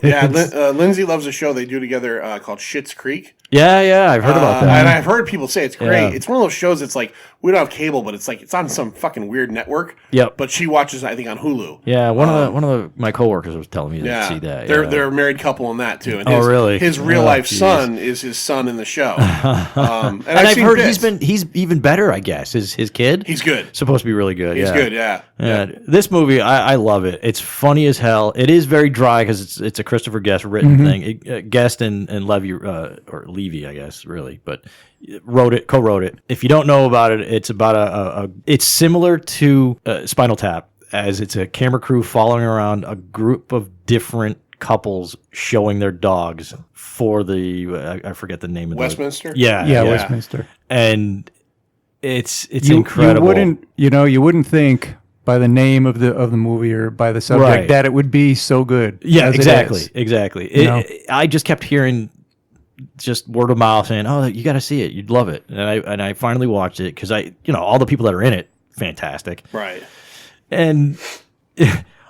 S6: Yeah, Lindsay loves a show they do together called Schitt's Creek.
S4: Yeah, I've heard about that.
S6: And I've heard people say it's great.
S4: Yeah.
S6: It's one of those shows that's like, we don't have cable, but it's like it's on some fucking weird network.
S4: Yep.
S6: But she watches, I think, on Hulu.
S4: Yeah, one of my coworkers was telling me to see that.
S6: They're a married couple in that too. And
S4: Oh, really?
S6: His real
S4: Oh,
S6: life
S4: geez.
S6: son is his son in the show. And
S4: I've
S6: seen
S4: heard
S6: bits.
S4: he's even better. I guess his kid.
S6: He's good.
S4: supposed to be really good.
S6: He's good. Yeah.
S4: This movie, I love it. It's funny as hell. It is very dry because it's a Christopher Guest written thing. Guest and Levy or Levy, I guess, really, but co-wrote it. If you don't know about it, it's about it's similar to Spinal Tap, as it's a camera crew following around a group of different couples showing their dogs for the I forget the name of
S6: Westminster?
S5: Yeah, Westminster.
S4: and it's incredible.
S5: You wouldn't think by the name of the movie or by the subject
S4: Right.
S5: that it would be so good.
S4: Yeah,
S5: as it
S4: exactly,
S5: is.
S4: exactly.
S5: know?
S4: I just kept hearing just word of mouth saying, "Oh, you got to see it. You'd love it." And I finally watched it because all the people that are in it, fantastic.
S6: Right.
S4: And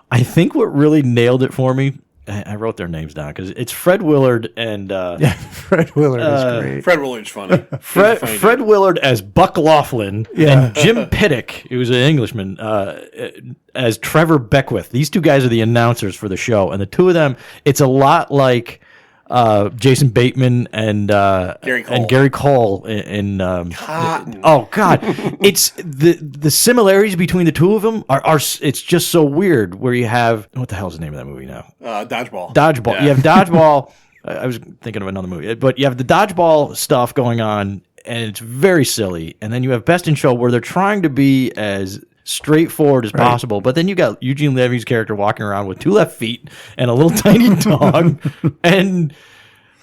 S4: I think what really nailed it for me, I wrote their names down because it's Fred Willard and
S5: Yeah, Fred Willard is great.
S6: Fred Willard's funny.
S4: Fred Willard as Buck Laughlin and Jim Pittick, who's an Englishman, as Trevor Beckwith. These two guys are the announcers for the show, and the two of them, it's a lot like Jason Bateman and Gary Cole in
S6: Cotton.
S4: oh god, it's the similarities between the two of them are it's just so weird. Where you have what the hell is the name of that movie now?
S6: Dodgeball.
S4: Dodgeball.
S6: Yeah.
S4: You have Dodgeball. I was thinking of another movie, but you have the Dodgeball stuff going on, and it's very silly. And then you have Best in Show, where they're trying to be as straightforward as possible, but then you got Eugene Levy's character walking around with 2 left feet and a little tiny dog, and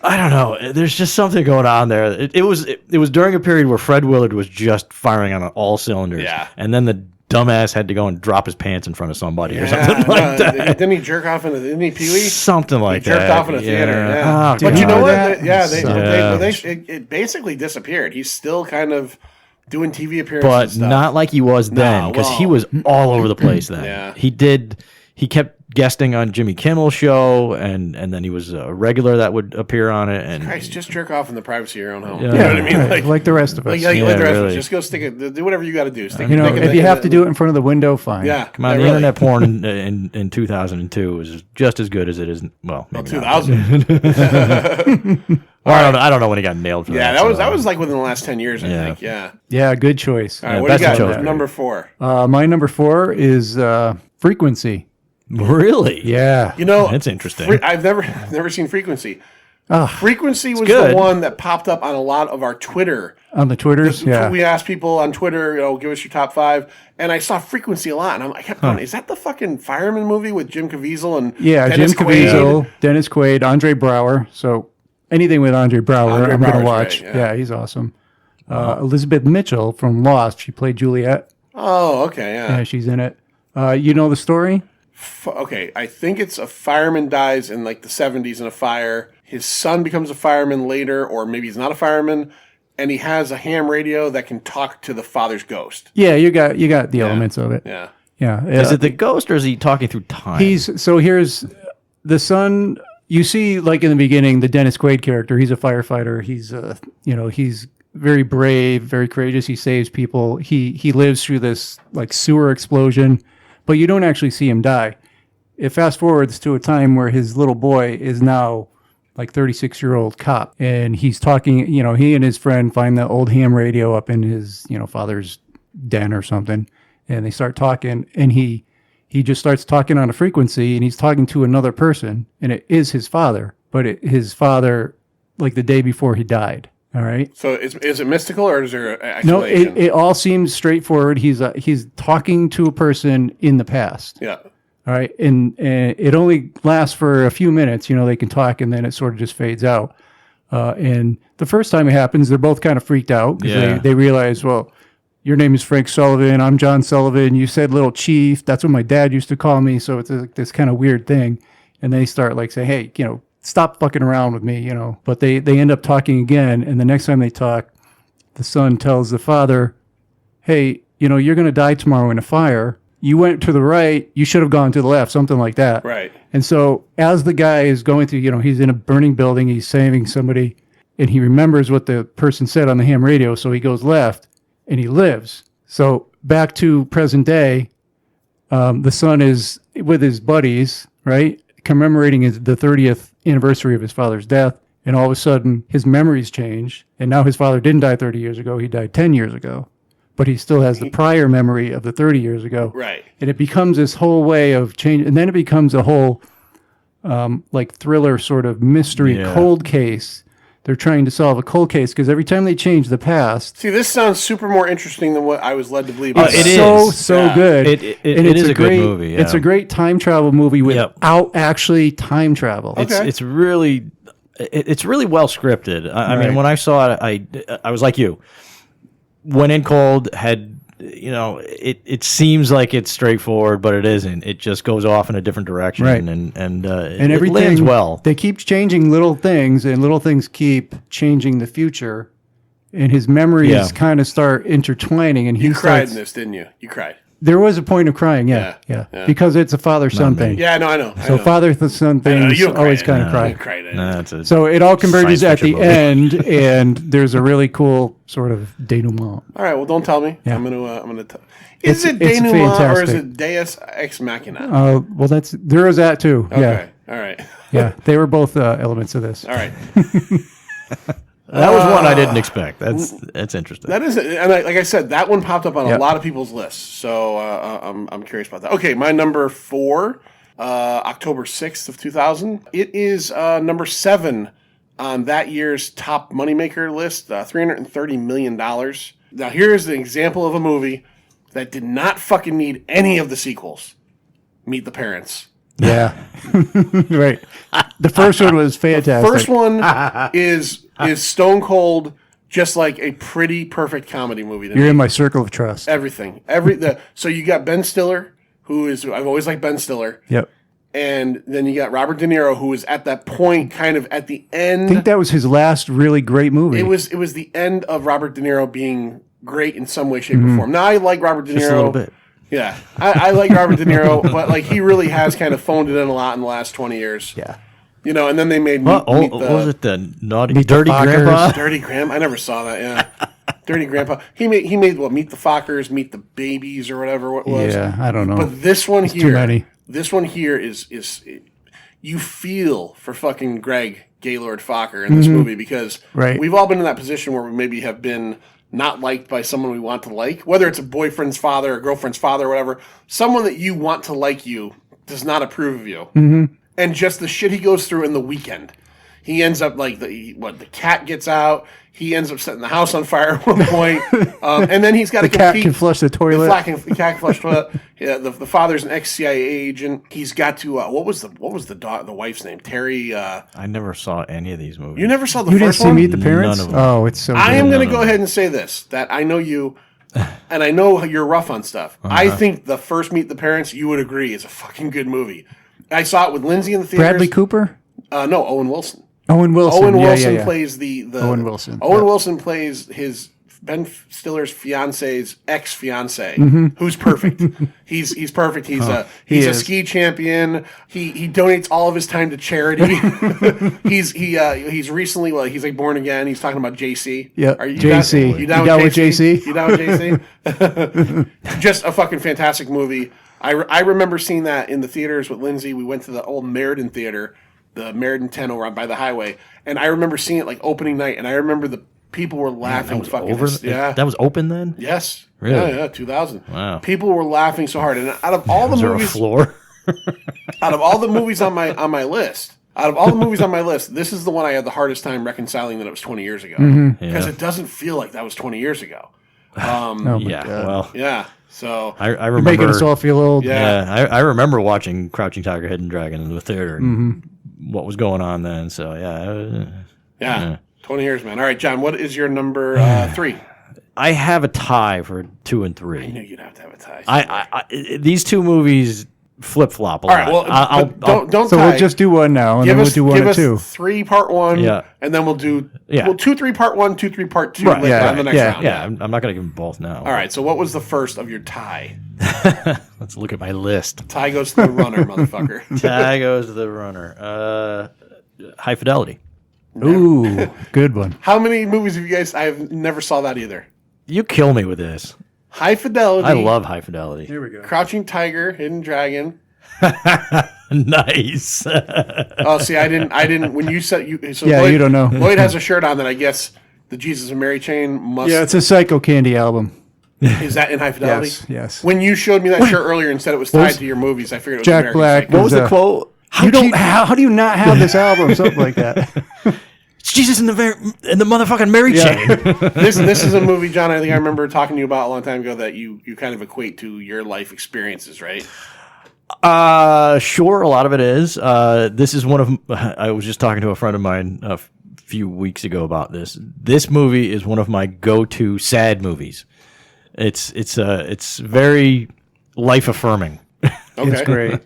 S4: I don't know. There's just something going on there. It was during a period where Fred Willard was just firing on all cylinders, and then the dumbass had to go and drop his pants in front of somebody or something like that.
S6: Didn't he jerk off didn't he, Pee Wee?
S4: Something like
S6: He jerked
S4: that.
S6: off in a theater.
S4: Yeah.
S6: Yeah.
S4: Oh,
S6: But you know
S5: God.
S6: what? Yeah,
S5: So-
S6: it basically disappeared. He's still kind of doing TV appearances
S4: but
S6: and stuff.
S4: not like he was then, because he was all over the place then.
S6: Yeah.
S4: He kept guesting on Jimmy Kimmel's show, and then he was a regular that would appear on it. And
S6: Christ, just jerk off in the privacy of your own home.
S4: Yeah.
S6: You know what I mean?
S5: Right, like the rest of us.
S6: Like the rest of us.
S4: really.
S6: Just go stick it. Do whatever you got to do. Stick
S5: if you have to do it in front of the window, fine.
S6: Yeah.
S4: come on, the internet porn in 2002 was just as good as it is. Well, maybe not.
S6: 2000.
S4: Well, I don't know when he got nailed for
S6: Yeah,
S4: that.
S6: that was like within the last 10 years, I
S4: Yeah.
S6: think. Yeah.
S5: Yeah, good choice.
S6: All right, what
S4: Best
S6: do you
S4: in
S6: got?
S4: Show.
S6: Number 4.
S5: My number 4 is Frequency.
S4: Really.
S5: Yeah.
S6: You know,
S4: That's interesting.
S6: I've never seen Frequency.
S5: Ah,
S6: Frequency was
S4: good.
S6: the one that popped up on a lot of our Twitter.
S5: on the Twitters, yeah.
S6: We asked people on Twitter, give us your top 5, and I saw Frequency a lot, and I kept going, is that the fucking Fireman movie with Jim Caviezel and
S5: Yeah,
S6: Dennis
S5: Jim
S6: Quaid?
S5: Caviezel, Dennis Quaid, Andre Braugher. So anything with Andre Braugher,
S6: Andre
S5: I'm going to
S6: Braugher's
S5: watch.
S6: great, yeah.
S5: Yeah, he's awesome. Elizabeth Mitchell from Lost. She played Juliet.
S6: Oh, okay, yeah.
S5: Yeah, she's in it. You know the story?
S6: Okay, I think it's a fireman dies in like the 70s in a fire. His son becomes a fireman later, or maybe he's not a fireman. and he has a ham radio that can talk to the father's ghost.
S5: Yeah, you got the elements of it.
S6: Yeah.
S5: Yeah.
S4: Is it the ghost or is he talking through time?
S5: Here's the son. You see, like in the beginning, the Dennis Quaid character. He's a firefighter. He's he's very brave, very courageous. He saves people. He lives through this like sewer explosion, but you don't actually see him die. It fast forwards to a time where his little boy is now like 36-year-old cop, and he's talking. He and his friend find the old ham radio up in his father's den or something. And they start talking, and he just starts talking on a frequency, and he's talking to another person, and it is his father, but his father, like the day before he died. All right.
S6: So is it mystical or is there an
S5: No,
S6: explanation?
S5: it all seems straightforward. He's talking to a person in the past.
S6: Yeah.
S5: All right, and it only lasts for a few minutes. They can talk, and then it sort of just fades out. And the first time it happens, they're both kind of freaked out because they realize, well, your name is Frank Sullivan. I'm John Sullivan. You said little chief. That's what my dad used to call me. So it's this kind of weird thing. And they start like say, hey, stop fucking around with me, But they end up talking again. And the next time they talk, the son tells the father, hey, you're going to die tomorrow in a fire. You went to the right. You should have gone to the left, something like that.
S6: Right.
S5: And so as the guy is going through, he's in a burning building. He's saving somebody. And he remembers what the person said on the ham radio. So he goes left. And he lives. So back to present day, the son is with his buddies, right, commemorating the 30th anniversary of his father's death. And all of a sudden, his memories change. And now his father didn't die 30 years ago. He died 10 years ago. But he still has the prior memory of the 30 years ago.
S6: Right.
S5: And it becomes this whole way of change. And then it becomes a whole like thriller sort of mystery cold case. They're trying to solve a cold case because every time they change the past.
S6: See, this sounds super more interesting than what I was led to believe.
S5: It's so good.
S4: It is a good movie. Yeah.
S5: It's a great time travel movie without actually time travel.
S4: It's really well scripted. I mean, when I saw it, I was like you. Went in cold, it seems like it's straightforward, but it isn't. It just goes off in a different direction,
S5: right.
S4: and
S5: everything
S4: it lands well.
S5: They keep changing little things, and little things keep changing the future, and his memories kind of start intertwining. And
S6: you cried in this, didn't you? You cried.
S5: There was a point of crying, yeah. Because it's a father-son thing.
S6: Yeah, no, I know.
S5: So father-son things always kind of cry. So it all converges at the end, and there's a really cool sort of denouement.
S6: All right, well, don't tell me. Yeah. I'm gonna. Is it
S5: it's
S6: denouement
S5: fantastic.
S6: or is it Deus Ex Machina?
S5: Well, there is that too.
S6: Okay.
S5: Yeah.
S6: All right.
S5: Yeah, they were both elements of this.
S6: All right.
S4: That was one I didn't expect. That's interesting.
S6: That is, and like I said, that one popped up on a lot of people's lists. So I'm curious about that. Okay, my number 4, October 6th of 2000. It is number 7 on that year's top moneymaker list, $330 million. Now here's an example of a movie that did not fucking need any of the sequels. Meet the Parents.
S5: Yeah, right. The first one was fantastic.
S6: First one is stone cold, just like a pretty perfect comedy movie.
S5: You're in my circle of trust.
S6: Everything, so you got Ben Stiller, I've always liked Ben Stiller.
S5: Yep.
S6: And then you got Robert De Niro, who was at that point, kind of at the end.
S5: I think that was his last really great movie.
S6: It was the end of Robert De Niro being great in some way, shape, or form. Now I like Robert De Niro.
S4: Just a little bit.
S6: Yeah, I like Robert De Niro, but like he really has kind of phoned it in a lot in the last 20 years.
S5: Yeah.
S6: And then they made
S4: what was it? The Dirty
S5: Fockers.
S4: Grandpa?
S6: Dirty Grandpa? I never saw that, yeah. Dirty Grandpa. He made what, Meet the Fockers, Meet the Babies, or whatever it was.
S5: Yeah, I don't know.
S6: But this one here,
S5: too many.
S6: This one here is you feel for fucking Greg Gaylord Fokker in this movie because we've all been in that position where we maybe have been not liked by someone we want to like, whether it's a boyfriend's father or girlfriend's father or whatever. Someone that you want to like you does not approve of you. Mm-hmm. And just the shit he goes through in The Weekend. He ends up like the cat gets out. He ends up setting the house on fire at one point, and then he's got to compete.
S5: The cat can flush the toilet.
S6: The cat can flush the toilet. Yeah, the father's an ex-CIA agent. He's got to what was the wife's name? Terry.
S4: I never saw any of these movies.
S6: You never saw the
S5: You
S6: first
S5: didn't see
S6: one?
S5: Meet the Parents?
S4: None of them.
S5: Oh, it's so good.
S6: I am going to go ahead and say this: that I know you, and I know you're rough on stuff. I think the first Meet the Parents, you would agree, is a fucking good movie. I saw it with Lindsay in the theaters.
S5: Bradley Cooper?
S6: No, Owen Wilson.
S5: Owen Wilson.
S6: Owen
S5: Yeah,
S6: Wilson
S5: yeah.
S6: plays the
S5: Owen Wilson.
S6: Owen
S5: Yeah.
S6: Wilson plays his Ben Stiller's fiance's ex-fiance,
S5: Mm-hmm.
S6: who's perfect. He's perfect. He's a
S5: he
S6: a
S5: is.
S6: ski champion. He donates all of his time to charity. he's recently he's like born again. He's talking about JC.
S5: Yeah,
S6: Are you
S5: JC.
S6: Down,
S5: You down with JC?
S6: You down with JC? Just a fucking fantastic movie. I remember seeing that in the theaters with Lindsay. We went to the old Meriden Theater, the Meriden 10 over by the highway, and I remember seeing it like opening night, and I remember the people were laughing. Yeah,
S4: That was open then?
S6: yes,
S4: Really?
S6: yeah, 2000.
S4: Wow.
S6: People were laughing so hard, and out of all the
S4: Was there a
S6: movies,
S4: floor?
S6: out of all the movies on my list. Out of all the movies on my list, this is the one I had the hardest time reconciling that it was 20 years ago. Because
S4: Yeah.
S6: it doesn't feel like that was 20 years ago.
S5: Oh my
S4: Yeah,
S5: God.
S4: well,
S6: Yeah. So,
S4: I
S5: You're
S4: remember.
S5: making us all feel old.
S6: yeah.
S4: I remember watching Crouching Tiger, Hidden Dragon in the theater and what was going on then. So
S6: Yeah. 20 years, man. All right, John, what is your number 3?
S4: I have a tie for 2 and
S6: I
S4: 3.
S6: knew you'd have to have a tie.
S4: These two movies flip flop a
S6: All
S4: lot.
S6: right, well, don't
S5: So
S6: tie.
S5: we'll just do one now, and
S6: give
S5: then we'll
S6: us,
S5: do one
S6: give
S5: or
S6: us
S5: two.
S6: 3 part 1,
S4: Yeah.
S6: and then we'll do 2, 3 part 1, 2, 3 part 2
S4: Right,
S6: later
S5: yeah,
S6: on the next
S5: yeah.
S6: round.
S4: Yeah, I'm not going to give them both now.
S6: All right, so what was the first of your tie?
S4: Let's look at my list.
S6: Tie goes to the runner, motherfucker.
S4: Tie goes to the runner. High Fidelity.
S5: Ooh, good one.
S6: How many movies have you guys? I have never saw that either.
S4: You kill me with this.
S6: High Fidelity.
S4: I love High Fidelity.
S5: Here we go.
S6: Crouching Tiger, Hidden Dragon.
S4: Nice.
S6: Oh, see, I didn't. When you said you, so
S5: Yeah,
S6: Lloyd,
S5: you don't know.
S6: Lloyd has a shirt on that I guess the Jesus and Mary chain must.
S5: Yeah, it's a Psycho Candy album.
S6: Is that in High Fidelity?
S5: Yes, yes.
S6: When you showed me that shirt earlier and said it was tied to your movies, I figured it was
S5: Jack
S6: American
S5: Black.
S6: Psycho.
S4: What was the
S5: Uh,
S4: quote?
S5: How do you not have this album? Something like that.
S4: It's Jesus in the motherfucking Mary chain.
S6: This is a movie, John. I think I remember talking to you about a long time ago that you kind of equate to your life experiences, right?
S4: Sure, a lot of it is. This is one of. I was just talking to a friend of mine a few weeks ago about this. This movie is one of my go-to sad movies. It's very life affirming.
S6: Okay,
S5: It's great.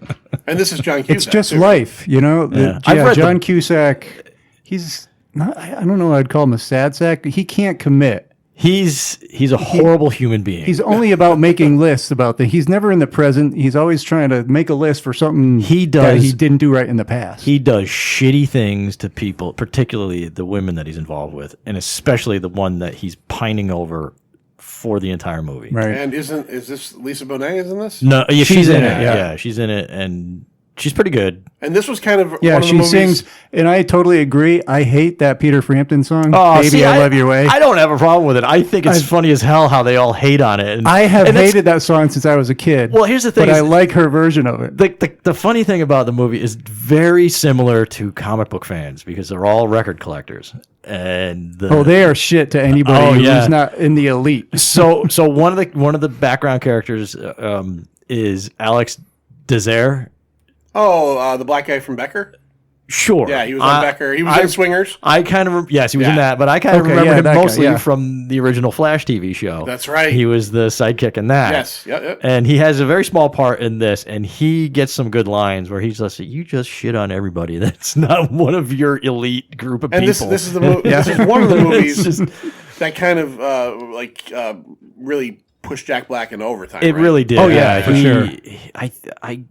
S6: And this is John Cusack.
S5: It's just
S6: too.
S5: life, you know.
S4: Yeah. I've
S5: Yeah,
S4: read
S5: John Cusack. He's not. I don't know. I'd call him a sad sack. He can't commit.
S4: He's a horrible human being.
S5: He's only about making lists about things. He's never in the present. He's always trying to make a list for something
S4: He
S5: that
S4: does.
S5: he didn't do right in the past.
S4: He does shitty things to people, particularly the women that he's involved with, and especially the one that he's pining over for the entire movie.
S5: right.
S6: And is this Lisa Bonet is in this?
S4: No, yeah, she's in it.
S5: yeah.
S4: Yeah, she's in it, and she's pretty good.
S6: And this was kind of
S5: Yeah,
S6: one of the
S5: she
S6: movies.
S5: sings, and I totally agree. I hate that Peter Frampton song.
S4: Oh,
S5: Baby,
S4: see,
S5: I love your way.
S4: I don't have a problem with it. I think it's funny as hell how they all hate on it. And,
S5: I have
S4: and that's-
S5: hated that song since I was a kid.
S4: Well, here's the thing
S5: but
S4: is-
S5: I like her version of it.
S4: The funny thing about the movie is very similar to comic book fans because they're all record collectors. And
S5: They are shit to anybody
S4: Oh, yeah.
S5: who's not in the elite.
S4: so one of the background characters is Alex Desire.
S6: Oh, the black guy from Becker.
S4: Sure.
S6: Yeah, he was on Becker. He was in Swingers.
S4: I kind of yes, he was in
S6: Yeah.
S4: that, but I kind of
S5: Okay,
S4: remember
S5: yeah,
S4: him
S5: that guy,
S4: mostly
S5: yeah.
S4: from the original Flash TV show.
S6: That's right.
S4: He was the sidekick in that.
S6: Yes. Yep.
S4: And he has a very small part in this, and he gets some good lines where he's just, "You just shit on everybody. That's not one of your elite group of
S6: And
S4: people."
S6: this is the this is one of the movies
S4: It's just-
S6: that kind of really pushed Jack Black into overtime.
S4: it
S6: right?
S4: really did.
S5: Oh, yeah, for sure.
S4: I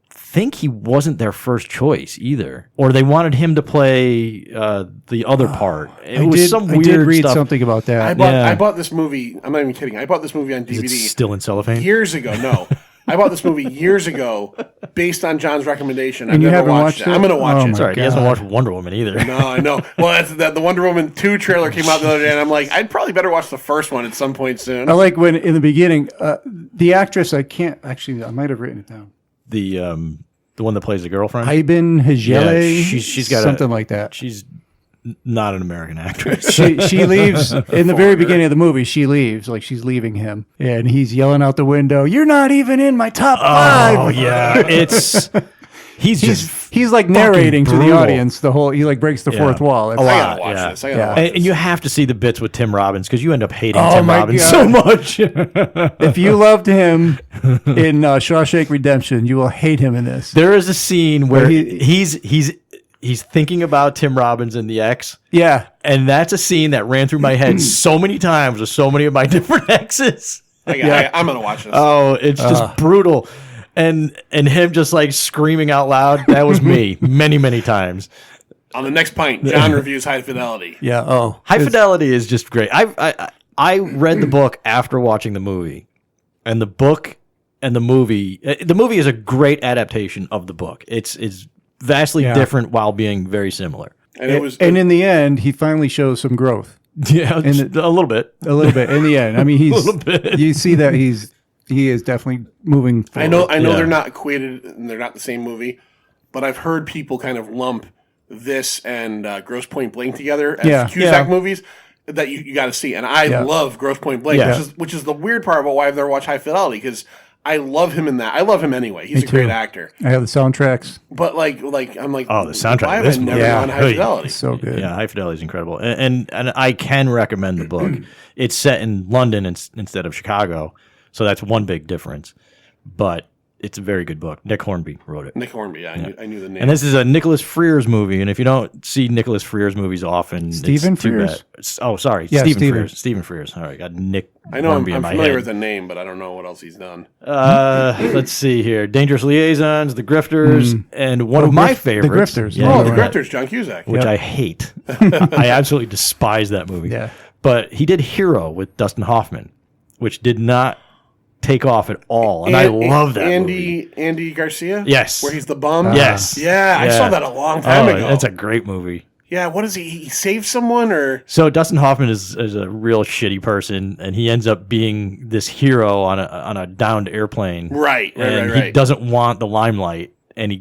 S4: think he wasn't their first choice either, or they wanted him to play the other part. It was some weird
S5: I did read
S4: stuff.
S5: something about that.
S6: I bought this movie. I'm not even kidding. I bought this movie on
S4: Is
S6: DVD
S4: it still in cellophane?
S6: years ago. No, I bought this movie years ago based on John's recommendation. I've
S5: And you
S6: never
S5: haven't
S6: watched
S5: watched
S6: it.
S5: it?
S6: I'm going to watch
S5: Oh,
S6: it.
S5: my
S4: Sorry, he hasn't
S5: God.
S4: watched Wonder Woman either.
S6: No, I know. Well, that's the Wonder Woman 2 trailer came out the other day, and I'm like, I'd probably better watch the first one at some point soon.
S5: I like when in the beginning, the actress, I can't actually, I might have written it down.
S4: The one that plays the girlfriend.
S5: Iben Hajele,
S4: Yeah, she's got
S5: something like that.
S4: She's not an American actress.
S5: She leaves in the very beginning of the movie. She leaves, like she's leaving him, and he's yelling out the window, "You're not even in my top 5."
S4: Oh yeah,
S5: He's like narrating to the
S4: brutal.
S5: audience the whole. He like breaks the fourth wall. It's
S4: A
S6: I
S4: lot.
S6: gotta watch
S4: yeah.
S6: this. I gotta
S5: Yeah.
S6: watch
S4: And
S6: this.
S4: you have to see the bits with Tim Robbins because you end up hating
S5: Oh
S4: Tim
S5: my
S4: Robbins
S5: God.
S4: so much.
S5: If you loved him in Shawshank Redemption, you will hate him in this.
S4: There is a scene where
S5: But
S4: he's he's thinking about Tim Robbins and the ex.
S5: Yeah.
S4: And that's a scene that ran through my head so many times with so many of my different exes.
S6: I'm going to watch this.
S4: Oh, it's just brutal. And him just like screaming out loud. That was me many, many times.
S6: On the next pint, John reviews High Fidelity.
S5: Yeah. Oh,
S4: High Fidelity is just great. I read the book after watching the movie, and the book and the movie is a great adaptation of the book. It's vastly different while being very similar.
S6: And it was,
S5: and in the end, he finally shows some growth.
S4: Yeah, a little bit.
S5: A little bit in the end. I mean, he's
S4: A little bit.
S5: You see that he is definitely moving forward.
S6: I know
S4: Yeah.
S6: they're not equated and they're not the same movie, but I've heard people kind of lump this and Grosse Point Blank together as Cusack movies that you got to see. And I love Grosse Point Blank, which is the weird part about why I've never watched High Fidelity, because I love him in that. I love him anyway. He's a great actor.
S5: I have the soundtracks.
S6: But I'm like,
S4: Oh, the soundtrack
S6: why
S4: of
S6: have
S4: this
S6: I never
S4: movie.
S6: gone High Fidelity?
S5: It's so good.
S4: Yeah, High Fidelity is incredible, and I can recommend the book. It's set in London instead of Chicago, so that's one big difference. But it's a very good book. Nick Hornby wrote it.
S6: Nick Hornby, I knew the name.
S4: And this is a Nicholas Frears movie, and if you don't see Nicholas Frears movies often,
S5: Stephen
S4: it's too
S5: Frears?
S4: bad. Oh, sorry,
S5: Yeah,
S4: Stephen
S5: Stephen.
S4: Frears. Stephen Frears. All right, got Nick
S6: I know
S4: Hornby
S6: I'm
S4: in my
S6: familiar
S4: head.
S6: with the name, but I don't know what else he's done.
S4: Let's see here: Dangerous Liaisons, The Grifters, and one of my favorites,
S5: The Grifters.
S4: yeah,
S6: Oh, The
S5: right.
S6: Grifters, John Cusack.
S4: which I hate. I absolutely despise that movie.
S5: Yeah.
S4: But he did Hero with Dustin Hoffman, which did not take off at all, and I love that movie.
S6: Andy Garcia?
S4: Yes.
S6: Where he's the bum?
S4: Yes.
S6: Yeah, I saw that a long time ago.
S4: That's a great movie.
S6: Yeah, what is he? He saved someone or?
S4: So Dustin Hoffman is a real shitty person, and he ends up being this hero on a downed airplane.
S6: Right.
S4: He doesn't want the limelight, and he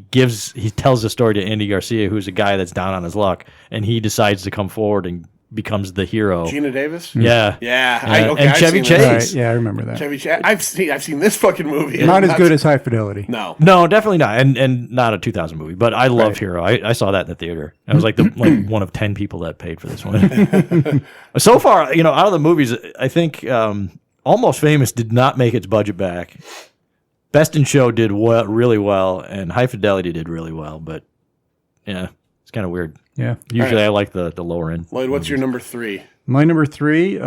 S4: tells the story to Andy Garcia, who's a guy that's down on his luck, and he decides to come forward and becomes the hero.
S6: Gina Davis?
S4: Yeah.
S6: Yeah.
S4: And
S6: I've
S4: Chevy
S6: seen
S4: Chase.
S6: this.
S5: Right, yeah, I remember that.
S6: Chevy Chase. I've seen this fucking movie.
S5: Not as good as High Fidelity.
S6: No.
S4: No, definitely not, and not a 2000 movie. But I love Hero. I saw that in the theater. I was like one of 10 people that paid for this one. So far, out of the movies, I think Almost Famous did not make its budget back. Best in Show did really well, and High Fidelity did really well. But yeah, it's kind of weird.
S5: Yeah.
S4: Usually, I like the lower end.
S6: Lloyd, what's your number 3?
S5: My number 3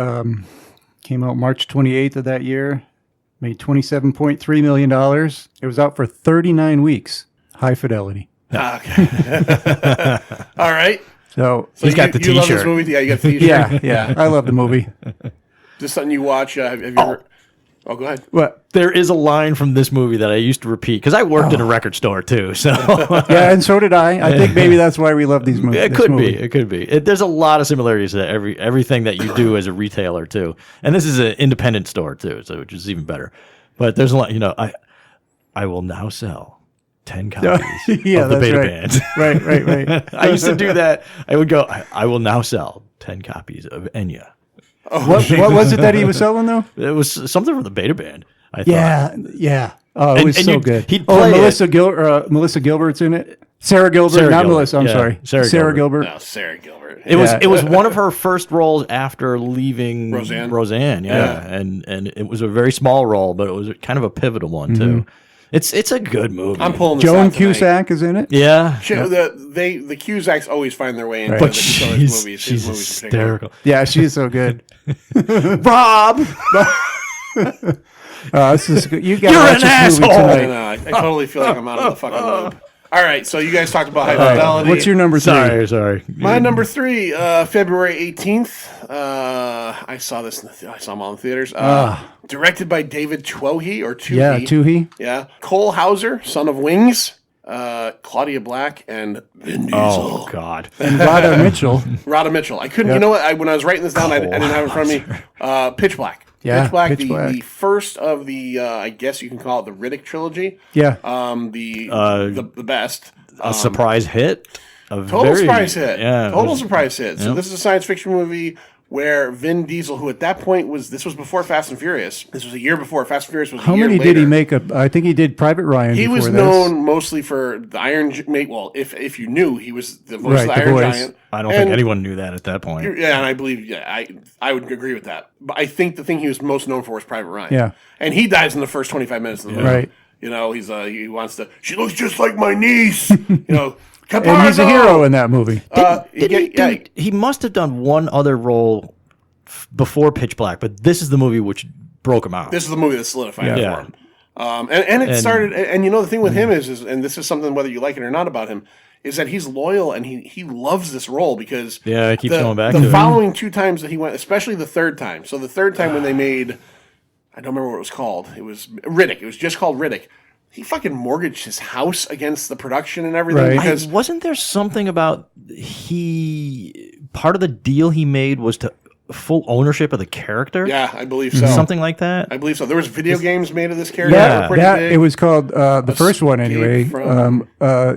S5: came out March 28th of that year. Made $27.3 million. It was out for 39 weeks. High Fidelity.
S6: Okay. All right.
S5: So
S4: He's got the
S6: You love this
S4: T-shirt.
S6: movie? Yeah, you got the T-shirt.
S5: yeah. I love the movie.
S6: This is something you watch. Have you ever? Oh, go ahead.
S5: What?
S4: There is a line from this movie that I used to repeat because I worked in a record store too. So
S5: Yeah, and so did I. I think maybe that's why we love these movies.
S4: it could be. It could be. There's a lot of similarities to everything that you do as a retailer too. And this is an independent store too, so which is even better. But there's a lot. I will now sell 10 copies
S5: Yeah,
S4: of the
S5: that's
S4: Beta
S5: right.
S4: Band.
S5: Right.
S4: I used to do that. I would go. I will now sell 10 copies of Enya.
S5: What was it that he was selling though?
S4: It was something from the Beta Band. I thought.
S5: Yeah. Oh, it was
S4: and
S5: so good.
S4: he'd play
S5: Melissa Gilbert's in it. Sarah Gilbert,
S4: Sarah
S5: not
S4: Gilbert,
S5: Melissa. I'm
S4: yeah.
S5: sorry.
S4: Sarah
S5: Gilbert.
S6: No, Sarah Gilbert.
S4: It was
S5: Yeah.
S4: it was one of her first roles after leaving
S6: Roseanne.
S4: yeah. And it was a very small role, but it was kind of a pivotal one too. It's a good movie.
S6: I'm pulling this
S5: Joan
S6: out tonight.
S5: Cusack is in it.
S4: Yeah,
S6: The Cusacks always find their way into
S4: but
S6: each other's movies.
S4: she's
S6: His movies in particular.
S4: hysterical.
S5: Yeah, she's so good.
S4: Rob,
S5: This is good. You got
S4: You're
S5: watch
S4: an
S5: this movie
S4: asshole.
S6: I
S5: tonight.
S6: know. I totally feel like I'm out of the fucking loop. All right, so you guys talked about High Fidelity.
S5: What's your number 3?
S4: sorry.
S6: My number 3, February 18th. I saw this. I saw them all in theaters. Directed by David Twohy or Twohy.
S5: Yeah, Toohey.
S6: Yeah. Cole Hauser, son of Wings. Claudia Black and Vin Diesel.
S4: Oh God,
S5: And Rhoda Mitchell.
S6: Rhoda Mitchell. I couldn't. You know what? When I was writing this down, I didn't have it in front of me. Pitch Black.
S5: Yeah,
S6: Pitch Black.
S5: Pitch Black.
S6: The first of the. I guess you can call it the Riddick trilogy.
S5: Yeah.
S6: The best.
S4: a surprise hit.
S6: Total surprise hit.
S4: Yeah,
S6: Total surprise hit. So this is a science fiction movie where Vin Diesel, who at that point this was before Fast and Furious. This was a year before Fast and Furious was.
S5: How
S6: a year
S5: many
S6: later.
S5: did he make? I think he did Private Ryan.
S6: He
S5: before
S6: was
S5: this.
S6: known mostly for the Iron. Well, if you knew, he was the voice of the
S5: Right, the
S6: Iron
S5: voice.
S6: Giant.
S4: I don't think anyone knew that at that point.
S6: Yeah, and I believe, I would agree with that. But I think the thing he was most known for was Private Ryan.
S5: Yeah.
S6: And he dies in the first 25 minutes of the movie.
S5: Right.
S6: You know, he wants to. She looks just like my niece. You know,
S5: And he's a hero in that movie.
S4: He must have done one other role before Pitch Black, but this is the movie which broke him out.
S6: This is the movie that solidified it for him. And started, and you know, the thing with him is, and this is something whether you like it or not about him, is that he's loyal and he loves this role because
S4: he keeps going back to
S6: the
S4: it.
S6: following 2 times that he went, especially the third time. So the third time when they made, I don't remember what it was called. It was Riddick. It was just called Riddick. He fucking mortgaged his house against the production and everything.
S5: Right.
S6: Because
S4: Wasn't there something about part of the deal he made was to full ownership of the character?
S6: yeah, I believe so.
S4: Something like that?
S6: I believe so. There was video games made of this character. that were pretty big.
S5: It was called the first one anyway.
S6: from-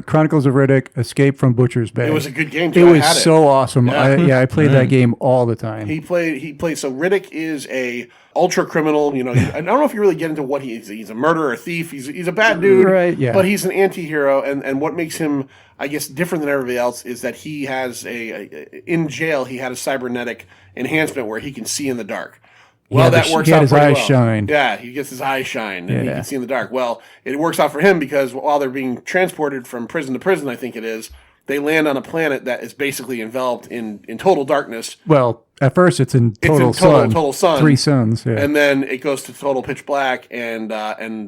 S5: Chronicles of Riddick: Escape from Butcher's Bay.
S6: It was a good game
S5: It
S6: too. I
S5: was
S6: had it.
S5: so awesome.
S6: Yeah.
S5: I played that game all the time.
S6: He played. So Riddick is a ultra criminal. You know, I don't know if you really get into what he is. He's a murderer, a thief. He's a bad dude.
S5: Right, yeah.
S6: But he's an anti-hero, and what makes him, I guess, different than everybody else is that he has in jail he had a cybernetic enhancement where he can see in the dark. Well, that works
S5: he had
S6: out
S5: his
S6: pretty
S5: eyes
S6: well.
S5: shined.
S6: Yeah, he gets his eyes shined and he
S5: Yeah.
S6: can see in the dark. Well, it works out for him because while they're being transported from prison to prison, I think it is, they land on a planet that is basically enveloped in total darkness.
S5: Well, at first it's in total sun. 3 suns. Yeah.
S6: And then it goes to total pitch black and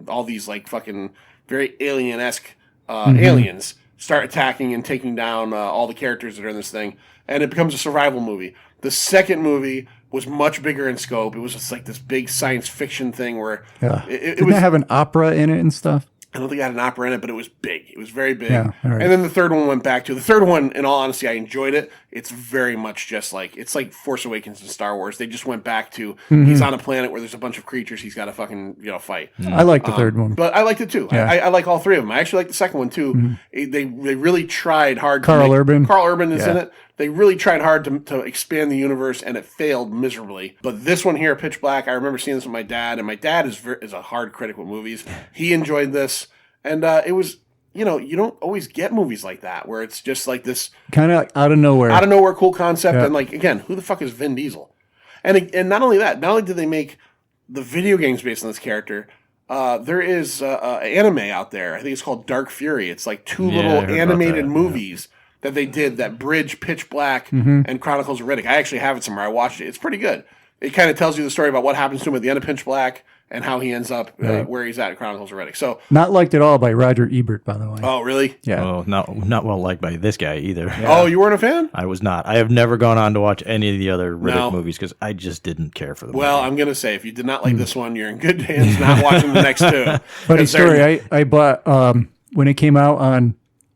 S6: all these like fucking very alien-esque aliens start attacking and taking down all the characters that are in this thing. And it becomes a survival movie. The second movie was much bigger in scope. It was just like this big science fiction thing where it
S5: Didn't
S6: was.
S5: it have an opera in it and stuff?
S6: I don't think it had an opera in it, but it was big. It was very big.
S5: Yeah, all right.
S6: And then the third one went back to the third one. In all honesty, I enjoyed it. It's very much just like it's like Force Awakens and Star Wars. They just went back to he's on a planet where there's a bunch of creatures he's got to fucking fight.
S5: I like the third one.
S6: But I liked it too.
S5: Yeah.
S6: I like all 3 of them. I actually like the second one too. They really tried hard.
S5: Carl Urban.
S6: Carl Urban is in
S5: Yeah.
S6: it. They really tried hard to expand the universe, and it failed miserably. But this one here, Pitch Black, I remember seeing this with my dad, and my dad is a hard critic with movies. He enjoyed this, and it was, you don't always get movies like that where it's just like this
S5: Kind of out of nowhere.
S6: cool concept, and like again, who the fuck is Vin Diesel? And not only that, not only did they make the video games based on this character. There is anime out there. I think it's called Dark Fury. It's like 2
S4: I
S6: little
S4: heard about
S6: animated
S4: that,
S6: movies that they did that bridge Pitch Black and Chronicles of Riddick. I actually have it somewhere. I watched it. It's pretty good. It kind of tells you the story about what happens to him at the end of Pitch Black and how he ends up where he's at in Chronicles of Riddick. So,
S5: Not liked at all by Roger Ebert, by the way.
S6: oh really?
S5: Yeah.
S4: Oh, not well liked by this guy either.
S6: Oh, you weren't a fan?
S4: I was not. I have never gone on to watch any of the other Riddick
S6: No.
S4: movies because I just didn't care for them.
S6: Well, I'm gonna say if you did not like this one, you're in good hands not watching the next 2.
S5: Funny
S6: 'Cause they're-
S5: story. I bought when it came out on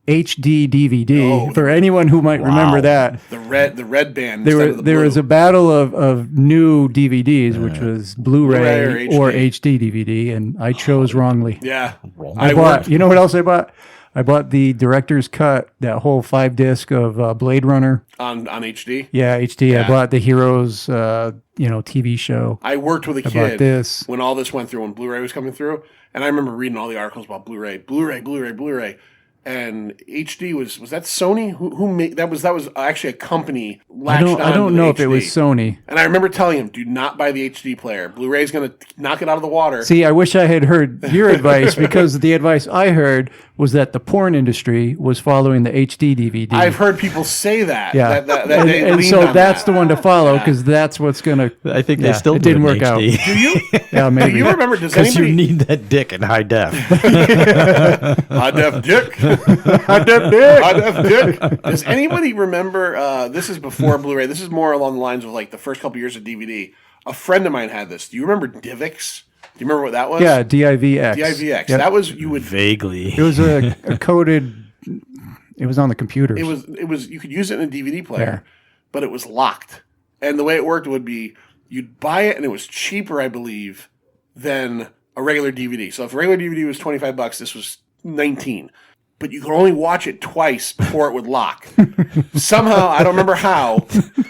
S5: HD DVD.
S6: Oh,
S5: for anyone who might remember that,
S6: The red band.
S5: there was a battle of new DVDs, which was Blu-ray
S6: Blu-ray
S5: or
S6: or
S5: HD DVD, and I chose wrongly.
S6: yeah.
S5: I bought. You know what else I bought? I bought the director's cut, that whole 5-disc of Blade Runner.
S6: on HD.
S5: Yeah, HD.
S6: Yeah.
S5: I bought the Heroes, TV show.
S6: I worked with a
S5: About
S6: kid
S5: this.
S6: when all this went through, when Blu-ray was coming through, and I remember reading all the articles about Blu-ray, and HD was that Sony who made that was actually a company
S5: I
S6: latched
S5: don't
S6: on
S5: know
S6: to
S5: if it was Sony.
S6: And I remember telling him, do not buy the HD player. Blu-ray's going to knock it out of the water.
S5: See, I wish I had heard your advice because the advice I heard was that the porn industry was following the HD DVD.
S6: I've heard people say that.
S5: yeah,
S6: that
S5: and,
S6: they
S5: and
S6: leaned
S5: so
S6: on
S5: that's
S6: that.
S5: the one to follow because that's what's gonna.
S4: I think
S5: yeah,
S4: they still
S5: it
S4: do
S5: didn't
S4: in
S5: work out.
S4: HD.
S6: Do you?
S5: Yeah,
S6: Do
S5: maybe.
S6: you remember? Does
S4: Because you
S6: anybody
S4: need that dick in high def.
S6: high def dick? High def dick. High def dick. Does anybody remember? This is before Blu-ray. This is more along the lines of like the first couple years of DVD. A friend of mine had this. Do you remember Divx? Do you remember what that was?
S5: Yeah, DIVX.
S6: DIVX.
S5: Yep.
S6: That was you would.
S4: Vaguely.
S5: It was a coded. It was on the computers.
S6: It was. You could use it in a DVD player, but it was locked. And the way it worked would be you'd buy it, and it was cheaper, I believe, than a regular DVD. So if a regular DVD was $25, this was 19. But you could only watch it twice before it would lock. Somehow, I don't remember how,